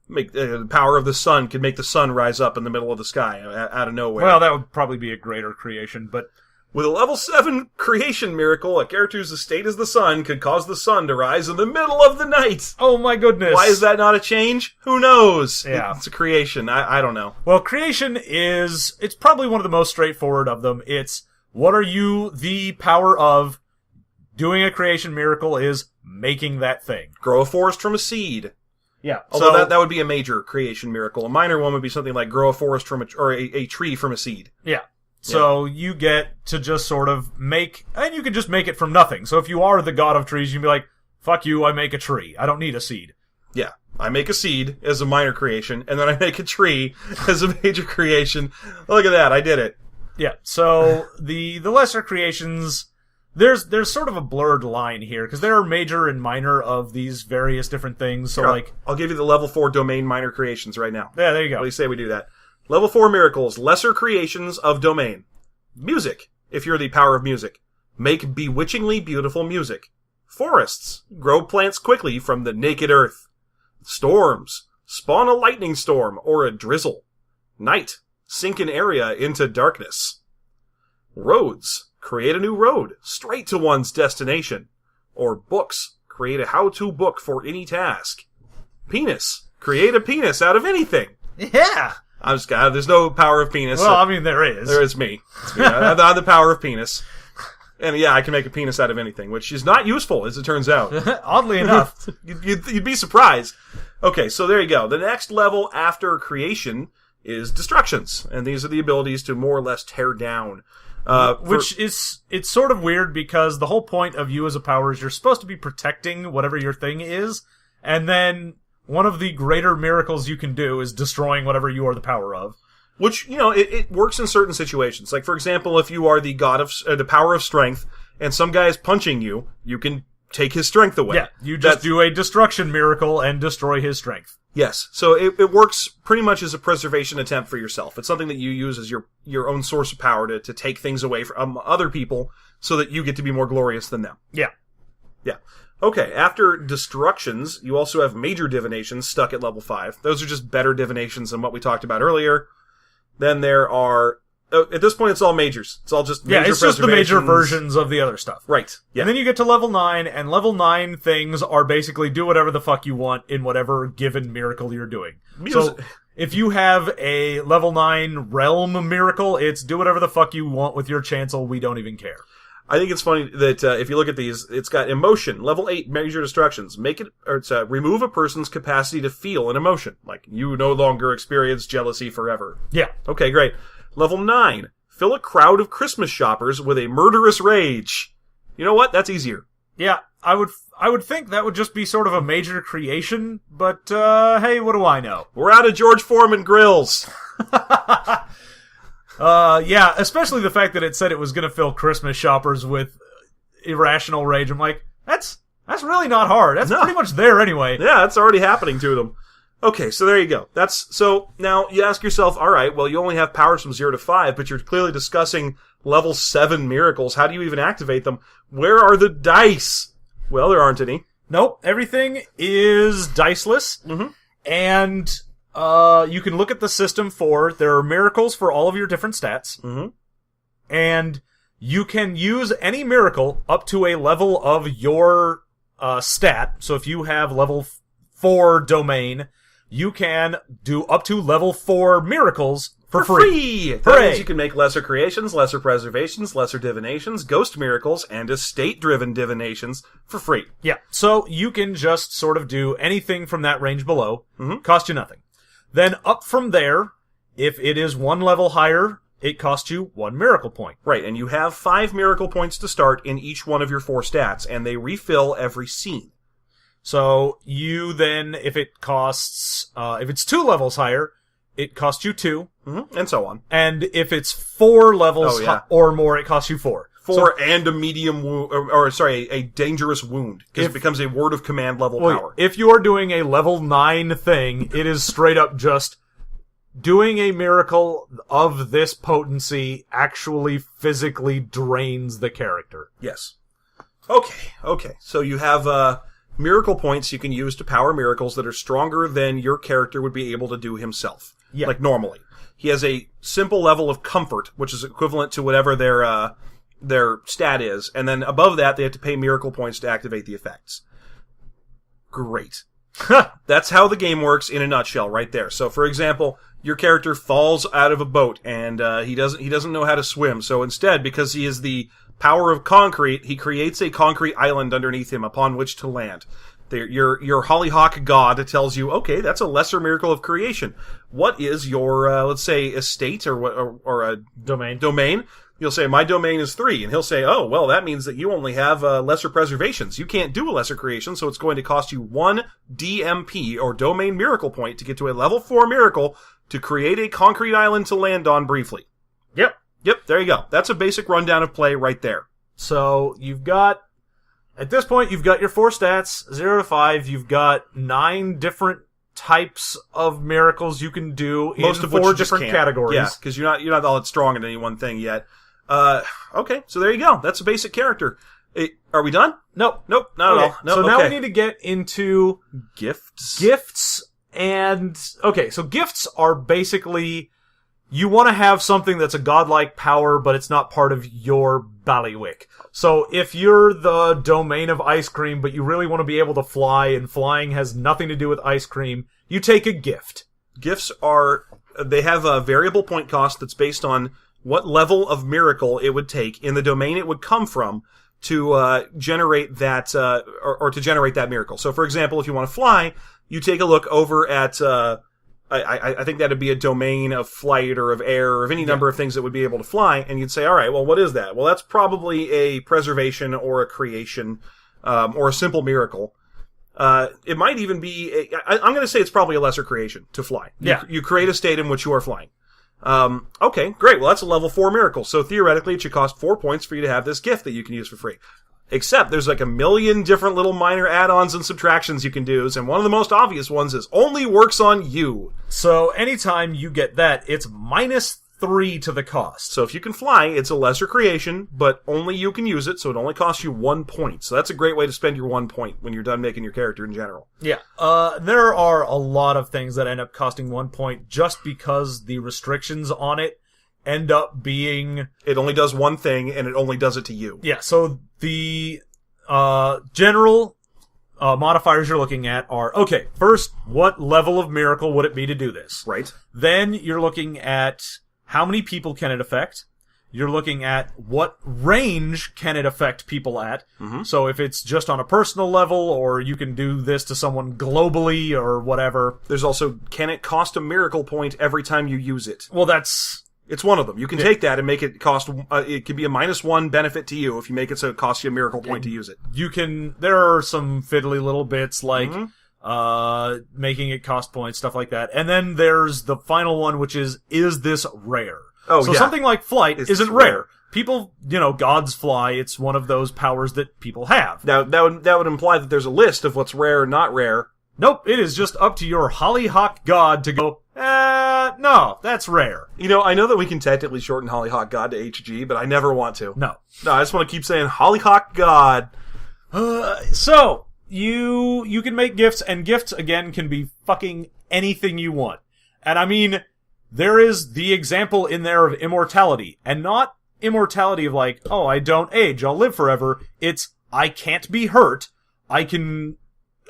make the power of the sun can make the sun rise up in the middle of the sky out of nowhere. Well, that would probably be a greater creation, but with a level 7 creation miracle, a character's estate as the sun could cause the sun to rise in the middle of the night. Oh my goodness. Why is that not a change? Who knows? Yeah. It's a creation. I don't know. Well, creation it's probably one of the most straightforward of them. It's, what are you the power of? Doing a creation miracle is making that thing. Grow a forest from a seed. Yeah. Although that would be a major creation miracle. A minor one would be something like grow a forest from a tree from a seed. Yeah. So you get to just sort of make, and you can just make it from nothing. So if you are the god of trees, you can be like, fuck you, I make a tree. I don't need a seed. Yeah. I make a seed as a minor creation, and then I make a tree as a major creation. Look at that, I did it. Yeah. So the lesser creations, there's sort of a blurred line here, because there are major and minor of these various different things. So Here, I'll give you the level 4 domain minor creations right now. Yeah, there you go. What do you say we do that? Level 4 miracles, lesser creations of domain. Music, if you're the power of music. Make bewitchingly beautiful music. Forests, grow plants quickly from the naked earth. Storms, spawn a lightning storm or a drizzle. Night, sink an area into darkness. Roads. Create a new road, straight to one's destination. Or books. Create a how-to book for any task. Penis. Create a penis out of anything. Yeah! I'm just there's no power of penis. Well, I mean, there is. There is me. It's me. I have the power of penis. And yeah, I can make a penis out of anything, which is not useful, as it turns out. Oddly enough. You'd be surprised. Okay, so there you go. The next level after creation is destructions. And these are the abilities to more or less tear down. It's sort of weird because the whole point of you as a power is you're supposed to be protecting whatever your thing is, and then one of the greater miracles you can do is destroying whatever you are the power of. Which, it works in certain situations. Like, for example, if you are the god of, the power of strength, and some guy is punching you, you can take his strength away. Yeah, you just do a destruction miracle and destroy his strength. Yes, so it works pretty much as a preservation attempt for yourself. It's something that you use as your own source of power to take things away from other people so that you get to be more glorious than them. Yeah. Yeah. Okay, after destructions, you also have major divinations stuck at level 5. Those are just better divinations than what we talked about earlier. Then there are... at this point, it's all majors. It's all just major it's just the major versions of the other stuff. Right. Yeah. And then you get to level 9, and level 9 things are basically do whatever the fuck you want in whatever given miracle you're doing. So, if you have a level 9 realm miracle, it's do whatever the fuck you want with your chancel, we don't even care. I think it's funny that if you look at these, it's got emotion, level 8, major destructions. Remove a person's capacity to feel an emotion. Like, you no longer experience jealousy forever. Yeah. Okay, great. Level 9, fill a crowd of Christmas shoppers with a murderous rage. You know what? That's easier. Yeah, I would think that would just be sort of a major creation, but, hey, what do I know? We're out of George Foreman grills. Yeah, especially the fact that it said it was gonna fill Christmas shoppers with irrational rage. I'm like, that's really not hard. That's pretty much there anyway. Yeah, it's already happening to them. Okay, so there you go. So now you ask yourself, alright, well you only have powers from 0 to 5, but you're clearly discussing level 7 miracles. How do you even activate them? Where are the dice? Well, there aren't any. Nope, everything is diceless. Mm-hmm. And, you can look at the system there are miracles for all of your different stats. Mm-hmm. And you can use any miracle up to a level of your, stat. So if you have level 4 domain, you can do up to level 4 miracles for free. That means you can make lesser creations, lesser preservations, lesser divinations, ghost miracles, and estate-driven divinations for free. Yeah, so you can just sort of do anything from that range below, cost you nothing. Then up from there, if it is 1 level higher, it costs you 1 miracle point. Right, and you have 5 miracle points to start in each one of your 4 stats, and they refill every scene. So you then, if it's 2 levels higher, it costs you 2. Mm-hmm. And so on. And if it's 4 levels or more, it costs you 4. 4 and a medium wound, a dangerous wound, because it becomes a word of command level power. If you are doing a level 9 thing, it is straight up just doing a miracle of this potency actually physically drains the character. Yes. Okay. So you have, miracle points you can use to power miracles that are stronger than your character would be able to do himself. Yeah. Like normally. He has a simple level of comfort, which is equivalent to whatever their stat is, and then above that they have to pay miracle points to activate the effects. Great. That's how the game works in a nutshell right there. So for example, your character falls out of a boat and he doesn't know how to swim. So instead, because he is the power of concrete, he creates a concrete island underneath him upon which to land. Your hollyhock god tells you, okay, that's a lesser miracle of creation. What is your, let's say, estate or a domain? You'll say, my domain is 3. And he'll say, oh, well, that means that you only have lesser preservations. You can't do a lesser creation, so it's going to cost you 1 DMP, or domain miracle point, to get to a level 4 miracle to create a concrete island to land on briefly. Yep, there you go. That's a basic rundown of play right there. So, at this point, you've got your 4 stats, 0 to 5. You've got 9 different types of miracles you can do in most of 4 different categories. Yeah, because you're not all that strong in any one thing yet. Okay, so there you go. That's a basic character. Are we done? Nope, not at all. No, so now we need to get into gifts. So gifts are basically you want to have something that's a godlike power, but it's not part of your bailiwick. So if you're the domain of ice cream, but you really want to be able to fly, and flying has nothing to do with ice cream, you take a gift. Gifts they have a variable point cost that's based on what level of miracle it would take in the domain it would come from to generate that, or to generate that miracle. So, for example, if you want to fly, you take a look over at, I think that'd be a domain of flight or of air or of any number of things that would be able to fly, and you'd say, all right, well, what is that? Well, that's probably a preservation or a creation, or a simple miracle. It might even be, I'm going to say it's probably a lesser creation to fly. You create a state in which you are flying. Okay, great. Well, that's a level 4 miracle. So theoretically, it should cost 4 points for you to have this gift that you can use for free. Except there's like a million different little minor add-ons and subtractions you can do, and one of the most obvious ones is only works on you. So anytime you get that, it's -3 to the cost. So if you can fly, it's a lesser creation, but only you can use it, so it only costs you 1 point. So that's a great way to spend your 1 point when you're done making your character in general. Yeah. There are a lot of things that end up costing 1 point just because the restrictions on it end up being... It only does one thing, and it only does it to you. Yeah, so the general modifiers you're looking at are, okay, first, what level of miracle would it be to do this? Right. Then you're looking at how many people can it affect. You're looking at what range can it affect people at. Mm-hmm. So if it's just on a personal level, or you can do this to someone globally, or whatever. There's also, can it cost a miracle point every time you use it? Well, it's one of them. You can take that and make it cost, it can be a -1 benefit to you if you make it so it costs you a miracle point to use it. There are some fiddly little bits like, making it cost points, stuff like that. And then there's the final one, which is this rare? Oh, so something like flight isn't rare. People, gods fly. It's one of those powers that people have. Now, that would imply that there's a list of what's rare and not rare. Nope, it is just up to your hollyhock god to go, no, that's rare. I know that we can technically shorten hollyhock god to HG, but I never want to. No, I just want to keep saying hollyhock god. So, you can make gifts, and gifts, again, can be fucking anything you want. And I mean, there is the example in there of immortality, and not immortality of like, oh, I don't age, I'll live forever. It's, I can't be hurt, I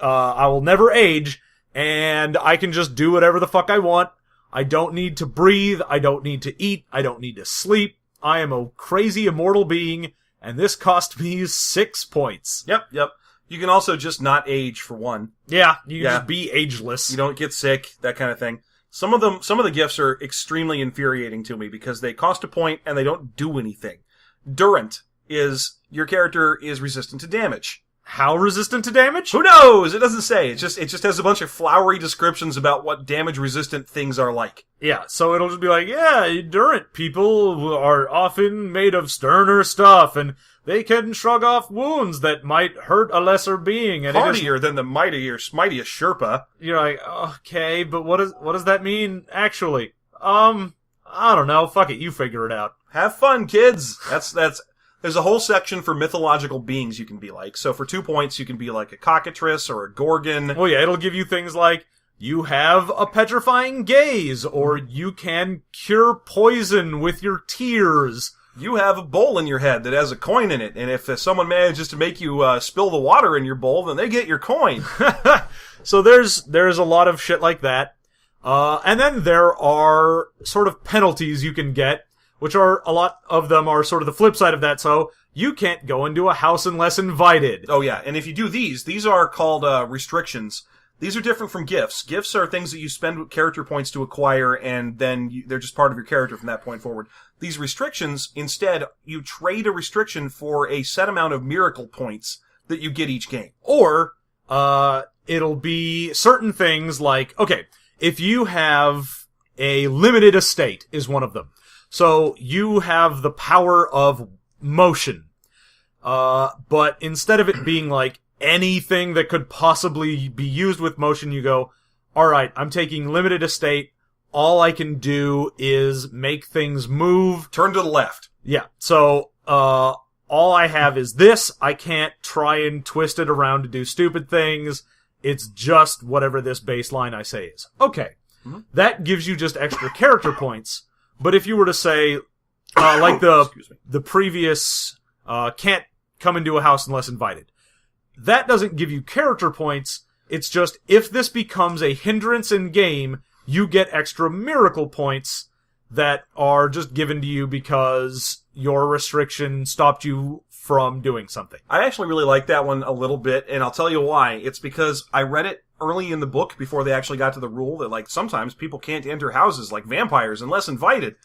will never age, and I can just do whatever the fuck I want. I don't need to breathe, I don't need to eat, I don't need to sleep. I am a crazy immortal being, and this cost me 6 points. Yep. You can also just not age for one. Yeah, you can just be ageless. You don't get sick, that kind of thing. Some of the gifts are extremely infuriating to me because they cost a point and they don't do anything. Durant is, your character is resistant to damage. How resistant to damage? Who knows? It doesn't say. It just has a bunch of flowery descriptions about what damage-resistant things are like. Yeah, so it'll just be like, Durant people are often made of sterner stuff, and they can shrug off wounds that might hurt a lesser being. And hardier than the mightiest Sherpa. You're like, okay, but what does that mean, actually? I don't know. Fuck it, you figure it out. Have fun, kids! There's a whole section for mythological beings you can be like. So for 2 points, you can be like a cockatrice or a gorgon. Oh yeah, it'll give you things like, you have a petrifying gaze, or you can cure poison with your tears. You have a bowl in your head that has a coin in it, and if someone manages to make you spill the water in your bowl, then they get your coin. So there's a lot of shit like that. And then there are sort of penalties you can get, which are, a lot of them are sort of the flip side of that, so you can't go into a house unless invited. Oh yeah, and if you do these are called restrictions. These are different from gifts. Gifts are things that you spend character points to acquire, and then they're just part of your character from that point forward. These restrictions, instead, you trade a restriction for a set amount of miracle points that you get each game. Or, it'll be certain things like, okay, if you have a limited estate is one of them. So you have the power of motion. But instead of it being like anything that could possibly be used with motion, you go, alright, I'm taking limited estate. All I can do is make things move. Turn to the left. Yeah. So, all I have is this. I can't try and twist it around to do stupid things. It's just whatever this baseline I say is. Okay. Mm-hmm. That gives you just extra character points. But if you were to say, like Excuse me. the previous, can't come into a house unless invited, that doesn't give you character points. It's just, if this becomes a hindrance in game, you get extra miracle points that are just given to you because your restriction stopped you from doing something. I actually really like that one a little bit, and I'll tell you why. It's because I read it early in the book before they actually got to the rule that, like, sometimes people can't enter houses like vampires unless invited.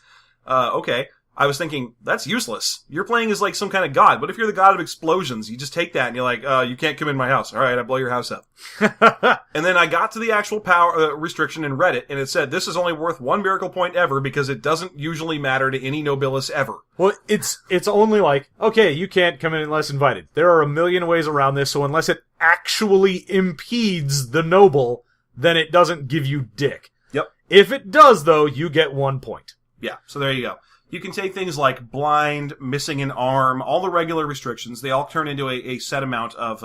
Okay. I was thinking, that's useless. You're playing as, like, some kind of god. What if you're the god of explosions? You just take that and you're like, you can't come in my house. All right, I blow your house up. And then I got to the actual power restriction and read it, and it said, this is only worth 1 miracle point ever because it doesn't usually matter to any nobilis ever. Well, it's only like, okay, you can't come in unless invited. There are a million ways around this, so unless it actually impedes the noble, then it doesn't give you dick. Yep. If it does, though, you get 1 point. Yeah, so there you go. You can take things like blind, missing an arm, all the regular restrictions. They all turn into a set amount of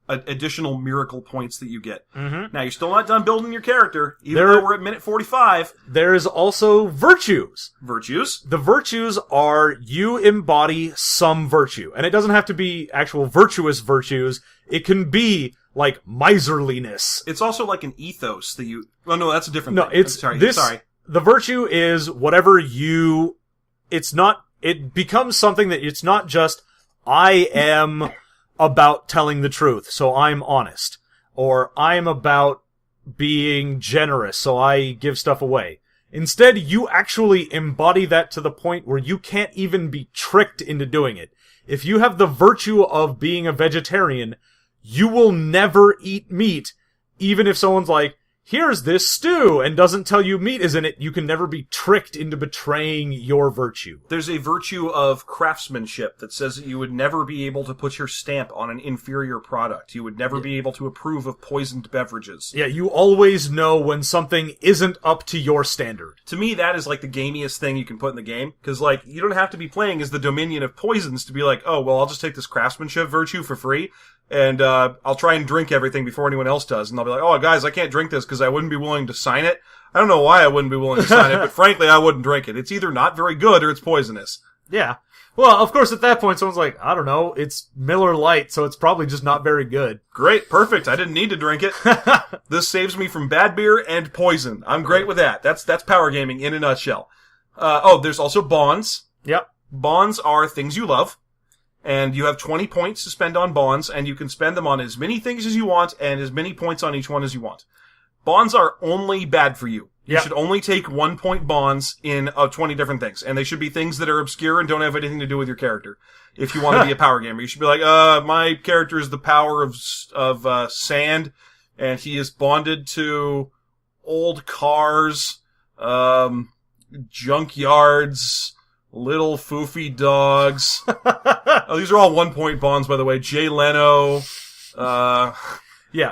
additional miracle points that you get. Mm-hmm. Now, you're still not done building your character, even though we're at minute 45. There's also virtues. Virtues. The virtues are, you embody some virtue. And it doesn't have to be actual virtuous virtues. It can be, like, miserliness. It's also like an ethos that you... Oh, no, that's a different No, thing. it's... Sorry. The virtue is whatever you... It's not... It becomes something that it's not just, I am about telling the truth, so I'm honest. Or I'm about being generous, so I give stuff away. Instead, you actually embody that to the point where you can't even be tricked into doing it. If you have the virtue of being a vegetarian, you will never eat meat, even if someone's like, here's this stew, and doesn't tell you meat is in it. You can never be tricked into betraying your virtue. There's a virtue of craftsmanship that says that you would never be able to put your stamp on an inferior product. You would never be able to approve of poisoned beverages. Yeah, you always know when something isn't up to your standard. To me, that is like the gamiest thing you can put in the game. Because, like, you don't have to be playing as the Dominion of Poisons to be like, oh, well, I'll just take this craftsmanship virtue for free. And I'll try and drink everything before anyone else does. And I'll be like, oh, guys, I can't drink this because I wouldn't be willing to sign it. I don't know why I wouldn't be willing to sign it, but frankly, I wouldn't drink it. It's either not very good or it's poisonous. Yeah. Well, of course, at that point, someone's like, I don't know, it's Miller Lite, so it's probably just not very good. Great, perfect. I didn't need to drink it. This saves me from bad beer and poison. I'm great with that. That's power gaming in a nutshell. There's also bonds. Yep. Bonds are things you love. And you have 20 points to spend on bonds, and you can spend them on as many things as you want, and as many points on each one as you want. Bonds are only bad for you. You should only take 1 point bonds in 20 different things, and they should be things that are obscure and don't have anything to do with your character. If you want to be a power gamer, you should be like, my character is the power of sand, and he is bonded to old cars, junkyards, little foofy dogs. These are all 1 point bonds, by the way. Jay Leno,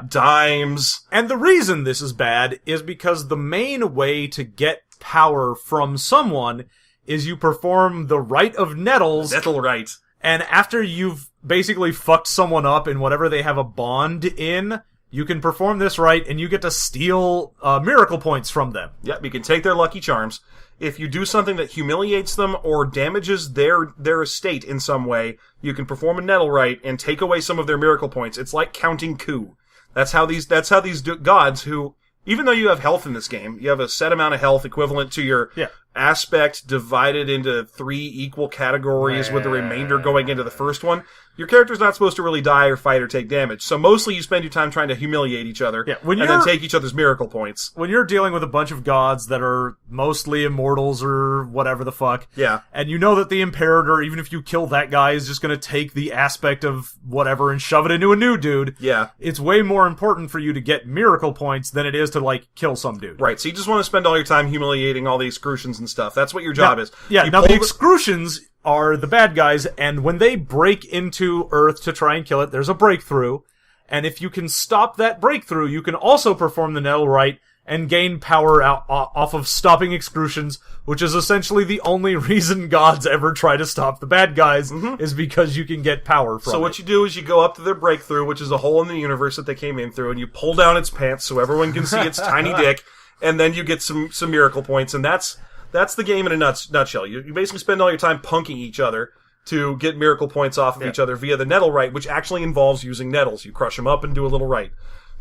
dimes. And the reason this is bad is because the main way to get power from someone is you perform the rite of nettles. Nettle rite. And after you've basically fucked someone up in whatever they have a bond in, you can perform this rite and you get to steal miracle points from them. Yep, you can take their lucky charms. If you do something that humiliates them or damages their estate in some way, you can perform a nettle rite and take away some of their miracle points. It's like counting coup. That's how these gods who, even though you have health in this game, you have a set amount of health equivalent to your aspect divided into 3 equal categories with the remainder going into the first one. Your character's not supposed to really die or fight or take damage. So mostly you spend your time trying to humiliate each other and then take each other's miracle points. When you're dealing with a bunch of gods that are mostly immortals or whatever the fuck, and you know that the Imperator, even if you kill that guy, is just going to take the aspect of whatever and shove it into a new dude, it's way more important for you to get miracle points than it is to, like, kill some dude. Right, so you just want to spend all your time humiliating all the excrucians and stuff. That's what your job is. Yeah, now the excrucians are the bad guys, and when they break into Earth to try and kill it, there's a breakthrough. And if you can stop that breakthrough, you can also perform the nettle rite and gain power off of stopping excrusions, which is essentially the only reason gods ever try to stop the bad guys, is because you can get power from it. So what you do is you go up to their breakthrough, which is a hole in the universe that they came in through, and you pull down its pants so everyone can see its tiny dick, and then you get some miracle points, and that's that's the game in a nutshell. You basically spend all your time punking each other to get miracle points off of each other via the nettle rite, which actually involves using nettles. You crush them up and do a little rite.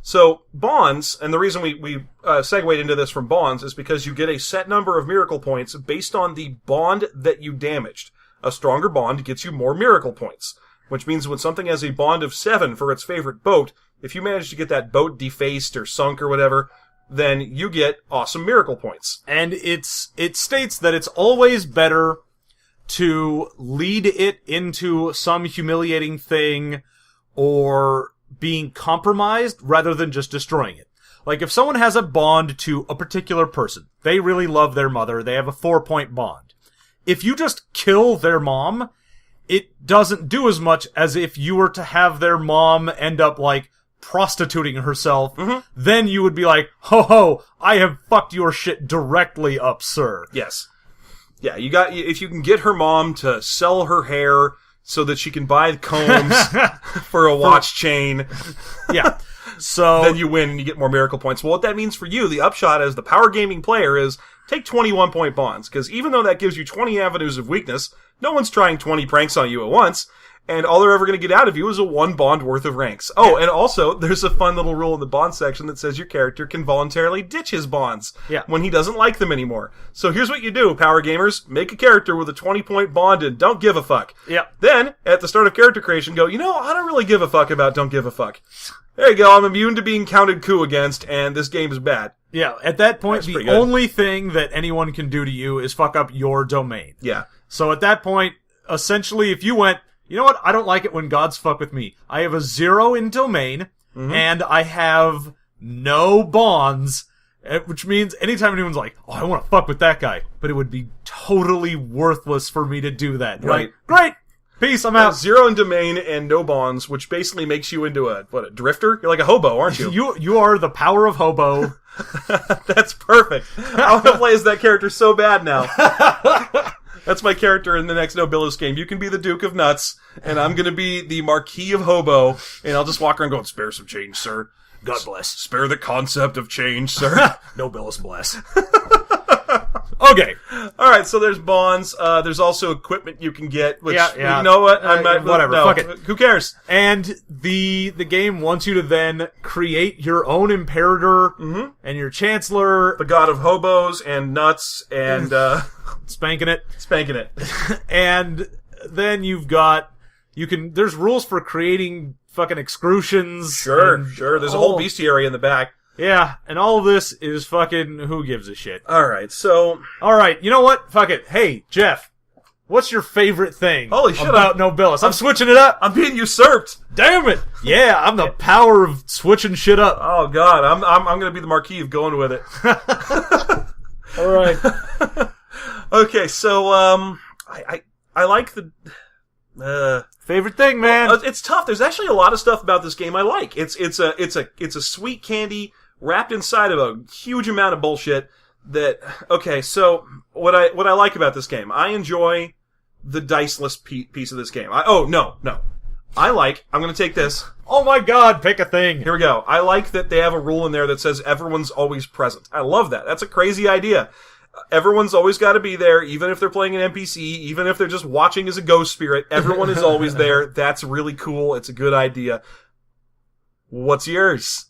So, bonds, and the reason we segued into this from bonds is because you get a set number of miracle points based on the bond that you damaged. A stronger bond gets you more miracle points, which means when something has a bond of 7 for its favorite boat, if you manage to get that boat defaced or sunk or whatever, then you get awesome miracle points. And it states that it's always better to lead it into some humiliating thing or being compromised rather than just destroying it. Like, if someone has a bond to a particular person, they really love their mother, they have a 4-point bond. If you just kill their mom, it doesn't do as much as if you were to have their mom end up, like, prostituting herself. Then you would be like, ho ho, I have fucked your shit directly up, sir. Yes. Yeah, if you can get her mom to sell her hair so that she can buy combs for a watch chain. Yeah. So then you win and you get more miracle points. Well, what that means for you, the upshot as the power gaming player, is take 21-point bonds, because even though that gives you 20 avenues of weakness, no one's trying 20 pranks on you at once. And all they're ever going to get out of you is a 1 bond worth of ranks. Oh, and also, there's a fun little rule in the bond section that says your character can voluntarily ditch his bonds when he doesn't like them anymore. So here's what you do, power gamers. Make a character with a 20-point bond and don't give a fuck. Then, at the start of character creation, go, I don't really give a fuck about don't give a fuck. There you go, I'm immune to being counted coup against, and this game is bad. Yeah, at that point, the only thing that anyone can do to you is fuck up your domain. Yeah. So at that point, essentially, if you went, you know what? I don't like it when gods fuck with me. I have a 0 in domain, and I have no bonds, which means anytime anyone's like, oh, I want to fuck with that guy, but it would be totally worthless for me to do that. Right. Great! Peace, I'm out. 0 in domain and no bonds, which basically makes you into a drifter? You're like a hobo, aren't you? You are the power of hobo. That's perfect. I want to play as that character so bad now. That's my character in the next Nobilis game. You can be the Duke of Nuts, and I'm going to be the Marquis of Hobo, and I'll just walk around going, spare some change, sir. God bless. Spare the concept of change, sir. Nobilis bless. Okay. Alright, so there's bonds. There's also equipment you can get, which, you know what? Whatever, fuck it. Who cares? And the game wants you to then create your own Imperator and your Chancellor. The god of hobos and nuts and, Spanking it. And then there's rules for creating fucking excrucions. Sure. There's a whole bestiary in the back. Yeah, and all of this is fucking who gives a shit. Alright, you know what? Fuck it. Hey, Jeff, what's your favorite thing about Nobilis? I'm switching it up. I'm being usurped. Damn it. Yeah, I'm the power of switching shit up. Oh god, I'm gonna be the Marquis of going with it. Alright. Okay, so, I like the, favorite thing, man. It's tough. There's actually a lot of stuff about this game I like. It's a sweet candy wrapped inside of a huge amount of bullshit that, okay, so what I like about this game, I enjoy the Diceless piece of this game. I'm gonna take this. Oh my god, pick a thing. Here we go. I like that they have a rule in there that says everyone's always present. I love that. That's a crazy idea. Everyone's always got to be there, even if they're playing an NPC, even if they're just watching as a ghost spirit. Everyone is always there. That's really cool. It's a good idea. What's yours?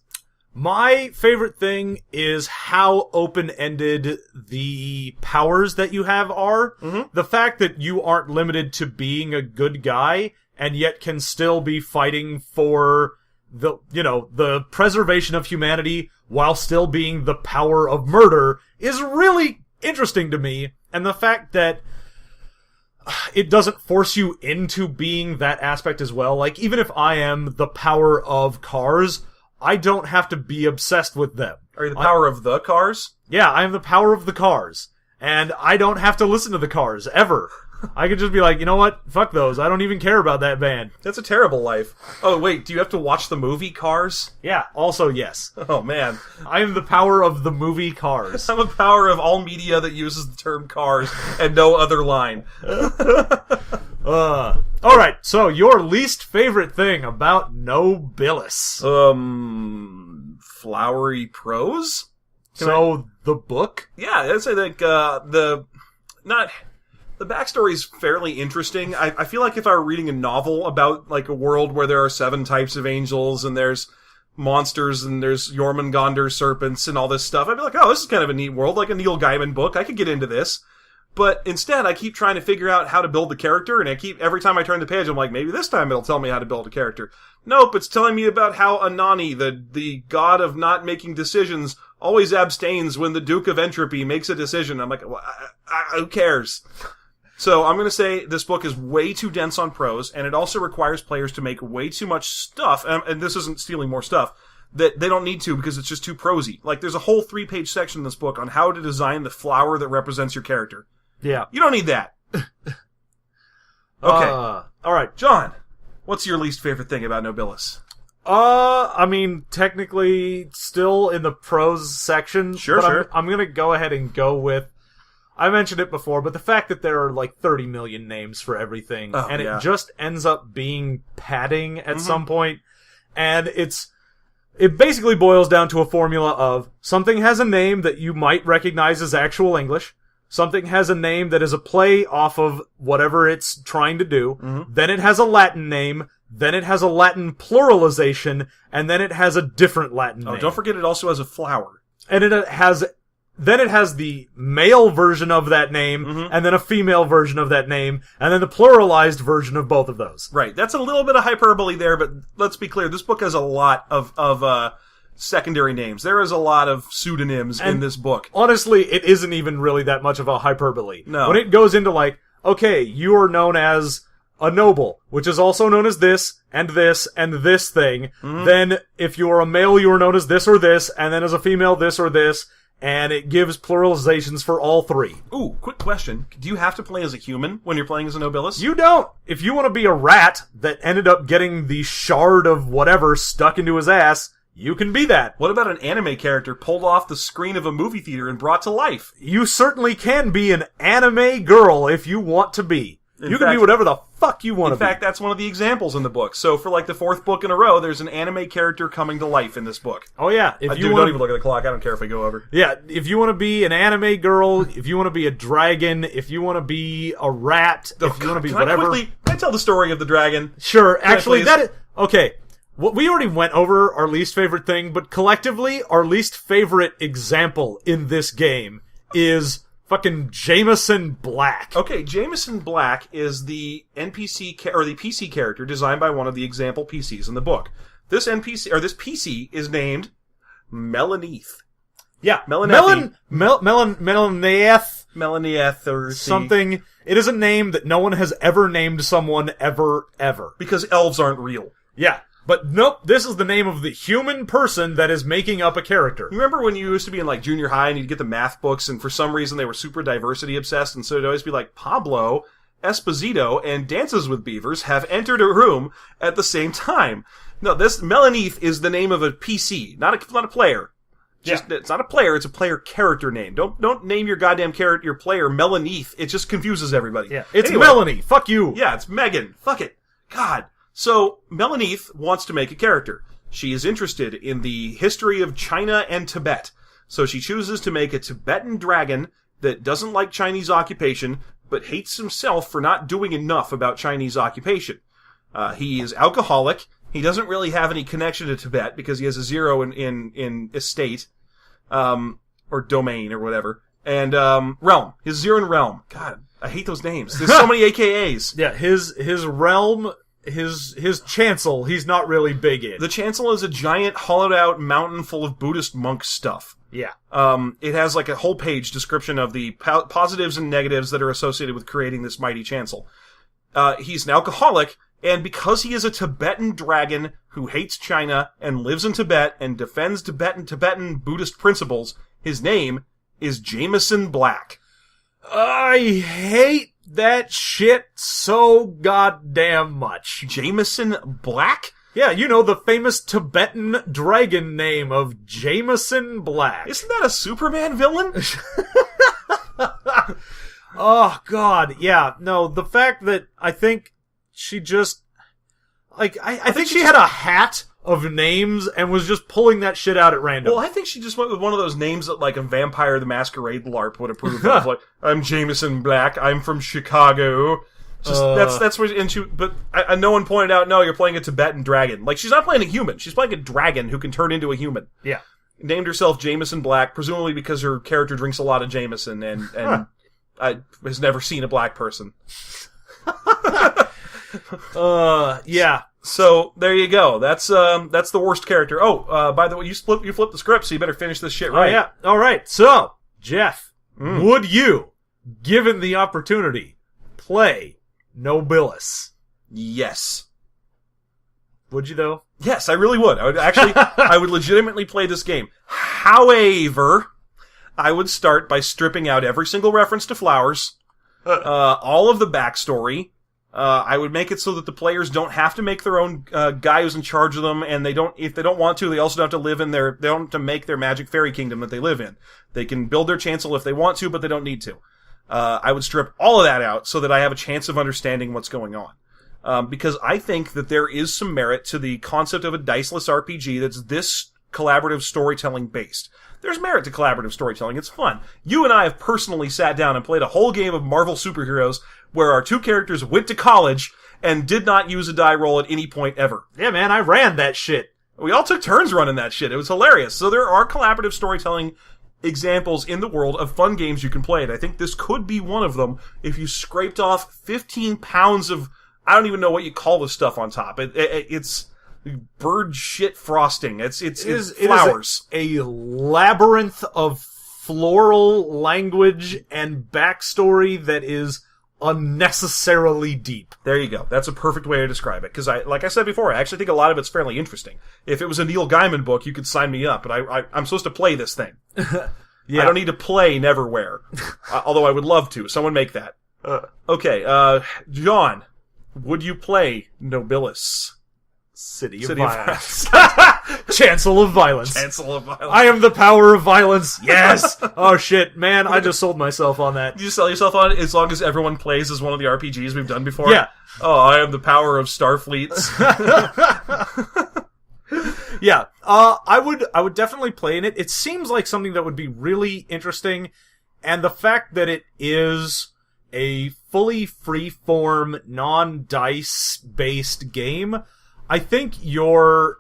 My favorite thing is how open-ended the powers that you have are. The fact that you aren't limited to being a good guy, and yet can still be fighting for the preservation of humanity while still being the power of murder is really interesting to me. And the fact that it doesn't force you into being that aspect as well. Like, even if I am the power of cars, I don't have to be obsessed with them. Are you the power of the cars? Yeah, I am the power of the cars. And I don't have to listen to the cars, ever. I could just be like, you know what? Fuck those. I don't even care about that band. That's a terrible life. Oh, wait, do you have to watch the movie Cars? Yeah, also yes. Oh, man. I am the power of the movie Cars. I'm a power of all media that uses the term cars and no other line. Alright, so your least favorite thing about Nobilis. Flowery prose? The book? Yeah, I'd say that the backstory is fairly interesting. I feel like if I were reading a novel about like a world where there are 7 types of angels and there's monsters and there's Jormungandr serpents and all this stuff, I'd be like, oh, this is kind of a neat world, like a Neil Gaiman book. I could get into this. But instead, I keep trying to figure out how to build the character, and every time I turn the page, I'm like, maybe this time it'll tell me how to build a character. Nope, it's telling me about how Anani, the god of not making decisions, always abstains when the Duke of Entropy makes a decision. I'm like, well, who cares? So I'm going to say this book is way too dense on prose, and it also requires players to make way too much stuff, and this isn't stealing more stuff, that they don't need to because it's just too prosy. Like, there's a whole 3-page section in this book on how to design the flower that represents your character. Yeah. You don't need that. Okay. All right, John, what's your least favorite thing about Nobilis? I mean, technically, still in the prose section. Sure. I'm going to go ahead and go with, I mentioned it before, but the fact that there are like 30 million names for everything, and it just ends up being padding at some point, and it basically boils down to a formula of something has a name that you might recognize as actual English, something has a name that is a play off of whatever it's trying to do, then it has a Latin name, then it has a Latin pluralization, and then it has a different Latin name. Oh, don't forget it also has a flower. And it has the male version of that name, and then a female version of that name, and then the pluralized version of both of those. Right. That's a little bit of hyperbole there, but let's be clear. This book has a lot of secondary names. There is a lot of pseudonyms in this book. Honestly, it isn't even really that much of a hyperbole. No. When it goes into like, okay, you are known as a noble, which is also known as this, and this, and this thing. Then, if you are a male, you are known as this or this, and then as a female, this or this, and it gives pluralizations for all 3. Ooh, quick question. Do you have to play as a human when you're playing as a Nobilis? You don't! If you want to be a rat that ended up getting the shard of whatever stuck into his ass, you can be that. What about an anime character pulled off the screen of a movie theater and brought to life? You certainly can be an anime girl if you want to be. You can be whatever the fuck you want to be. In fact, that's one of the examples in the book. So for like the 4th book in a row, there's an anime character coming to life in this book. Oh yeah. Don't even look at the clock. I don't care if we go over. Yeah, if you want to be an anime girl, if you want to be a dragon, if you want to be a rat, if you want to be whatever. Can I tell the story of the dragon? Sure, actually, okay. We already went over our least favorite thing, but collectively, our least favorite example in this game is fucking Jameson Black. Okay, Jameson Black is the NPC or the PC character designed by one of the example PCs in the book. This NPC or this PC is named Melaneth. Yeah, Melaneth or something. It is a name that no one has ever named someone ever. Because elves aren't real. Yeah. But nope, this is the name of the human person that is making up a character. You remember when you used to be in like junior high and you'd get the math books and for some reason they were super diversity obsessed and so it'd always be like Pablo Esposito and Dances with Beavers have entered a room at the same time. No, this Melaneth is the name of a PC, not a player. It's not a player, it's a player character name. Don't name your goddamn character, your player Melaneth. It just confuses everybody. Yeah, it's anyway, Melanie. Fuck you. Yeah, it's Megan. Fuck it. God. So, Melaneth wants to make a character. She is interested in the history of China and Tibet. So she chooses to make a Tibetan dragon that doesn't like Chinese occupation, but hates himself for not doing enough about Chinese occupation. He is alcoholic. He doesn't really have any connection to Tibet because he has a 0 in estate, or domain or whatever. And, realm. His 0 in realm. God, I hate those names. There's so many AKAs. Yeah, his realm... His chancel, he's not really big in. The chancel is a giant hollowed out mountain full of Buddhist monk stuff. Yeah. It has like a whole page description of the positives and negatives that are associated with creating this mighty chancel. He's an alcoholic, and because he is a Tibetan dragon who hates China and lives in Tibet and defends Tibetan Buddhist principles, his name is Jameson Black. I hate that shit so goddamn much. Jameson Black? Yeah, you know, the famous Tibetan dragon name of Jameson Black. Isn't that a Superman villain? Oh, God, yeah. No, the fact that I think she just... Like, I think she had a hat of names and was just pulling that shit out at random. Well, I think she just went with one of those names that, like, a Vampire the Masquerade LARP would approve of. Like, I'm Jameson Black, I'm from Chicago. Just, that's where, and but no one pointed out, no, you're playing a Tibetan dragon. Like, she's not playing a human, she's playing a dragon who can turn into a human. Yeah. Named herself Jameson Black, presumably because her character drinks a lot of Jameson and has never seen a black person. Yeah. So there you go. That's the worst character. Oh, by the way, you flipped the script, so you better finish this shit right. Oh, yeah. All right. So, Jeff, would you, given the opportunity, play Nobilis? Yes. Would you though? Yes, I really would. I would legitimately play this game. However, I would start by stripping out every single reference to flowers, all of the backstory. I would make it so that the players don't have to make their own guy who's in charge of them, and if they don't want to, they also don't have to live in they don't have to make their magic fairy kingdom that they live in. They can build their chancel if they want to, but they don't need to. I would strip all of that out so that I have a chance of understanding what's going on. Because I think that there is some merit to the concept of a diceless RPG that's this collaborative storytelling based. There's merit to collaborative storytelling. It's fun. You and I have personally sat down and played a whole game of Marvel superheroes where our two characters went to college and did not use a die roll at any point ever. Yeah, man, I ran that shit. We all took turns running that shit. It was hilarious. So there are collaborative storytelling examples in the world of fun games you can play, and I think this could be one of them if you scraped off 15 pounds of, I don't even know what you call this stuff on top. It's bird shit frosting. It's flowers. It is a labyrinth of floral language and backstory that is unnecessarily deep. There you go. That's a perfect way to describe it. Because like I said before, I actually think a lot of it's fairly interesting. If it was a Neil Gaiman book, you could sign me up. But I'm supposed to play this thing. Yeah. I don't need to play Neverwhere. Although I would love to. Someone make that. Okay, John, would you play Nobilis? City of Violence. Chancel of Violence. Chancel of Violence. I am the power of violence. Yes. Oh shit, man! I just sold myself on that. Did you sell yourself on it as long as everyone plays as one of the RPGs we've done before? Yeah. Oh, I am the power of Starfleets. Yeah. I would definitely play in it. It seems like something that would be really interesting, and the fact that it is a fully free-form, non-dice-based game, I think your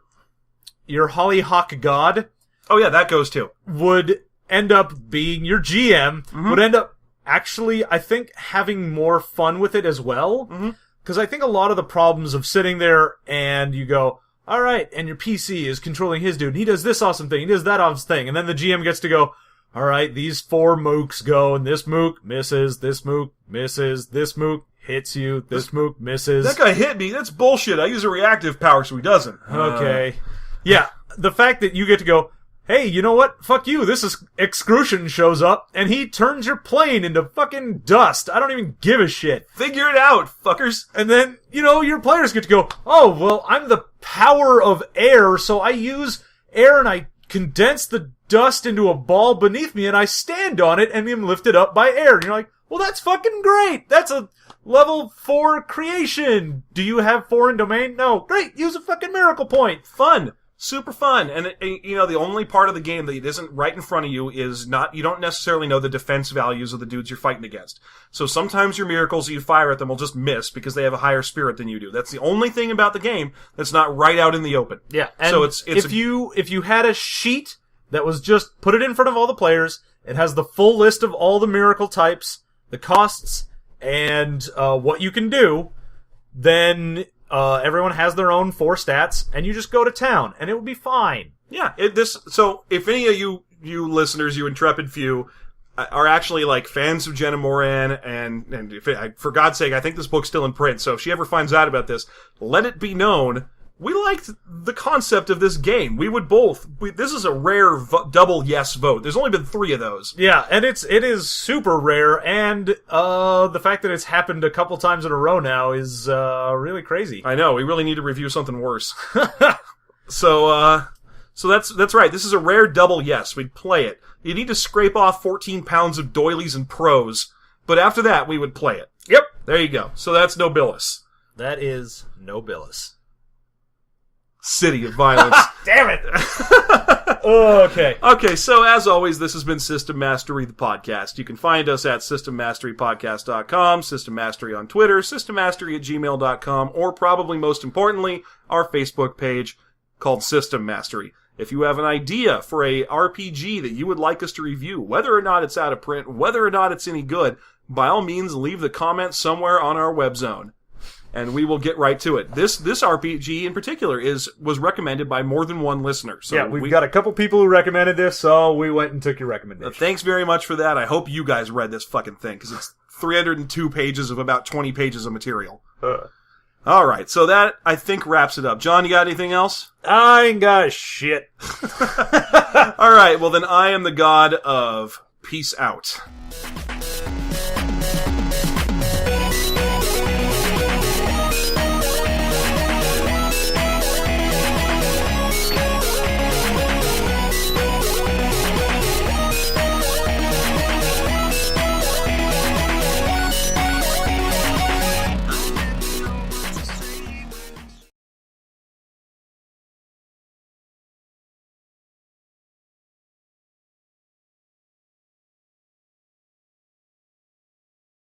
Hollyhock God... Oh yeah, that goes too. ...would end up being your GM, would end up actually, I think, having more fun with it as well. Because I think a lot of the problems of sitting there and you go, alright, and your PC is controlling his dude, and he does this awesome thing, he does that awesome thing, and then the GM gets to go, alright, these 4 mooks go, and this mook misses, this mook misses, this mook hits you, this mook misses. That guy hit me, that's bullshit. I use a reactive power so he doesn't. Okay. Yeah, the fact that you get to go, hey, you know what? Fuck you, this is Excrucian shows up, and he turns your plane into fucking dust. I don't even give a shit. Figure it out, fuckers. And then, your players get to go, oh, well, I'm the power of air, so I use air and I condense the dust into a ball beneath me, and I stand on it and am lifted up by air. And you're like, well, that's fucking great. That's a level 4 creation. Do you have foreign domain? No. Great. Use a fucking miracle point. Fun. Super fun. And, the only part of the game that isn't right in front of you is you don't necessarily know the defense values of the dudes you're fighting against. So sometimes your miracles you fire at them will just miss because they have a higher spirit than you do. That's the only thing about the game that's not right out in the open. Yeah. And so if you had a sheet that was just put it in front of all the players, it has the full list of all the miracle types, the costs, and what you can do, then everyone has their own 4 stats, and you just go to town, and it will be fine. Yeah, so if any of you listeners, you intrepid few, are actually like fans of Jenna Moran, and for God's sake, I think this book's still in print, so if she ever finds out about this, let it be known, we liked the concept of this game. We would this is a rare double yes vote. There's only been 3 of those. Yeah, and it is super rare, and the fact that it's happened a couple times in a row now is really crazy. I know, we really need to review something worse. So that's right. This is a rare double yes. We'd play it. You need to scrape off 14 pounds of doilies and prose, but after that, we would play it. Yep. There you go. So that's Nobilis. That is Nobilis. city of violence. Damn it! Okay. Okay, so as always, this has been System Mastery, the podcast. You can find us at systemmasterypodcast.com, System Mastery on Twitter, systemmastery@gmail.com, or probably most importantly, our Facebook page called System Mastery. If you have an idea for a RPG that you would like us to review, whether or not it's out of print, whether or not it's any good, by all means, leave the comment somewhere on our web zone. And we will get right to it. This RPG in particular was recommended by more than one listener. So yeah, we've got a couple people who recommended this, so we went and took your recommendation. Thanks very much for that. I hope you guys read this fucking thing, because it's 302 pages of about 20 pages of material. All right, so that, I think, wraps it up. John, you got anything else? I ain't got shit. All right, well then I am the god of peace out.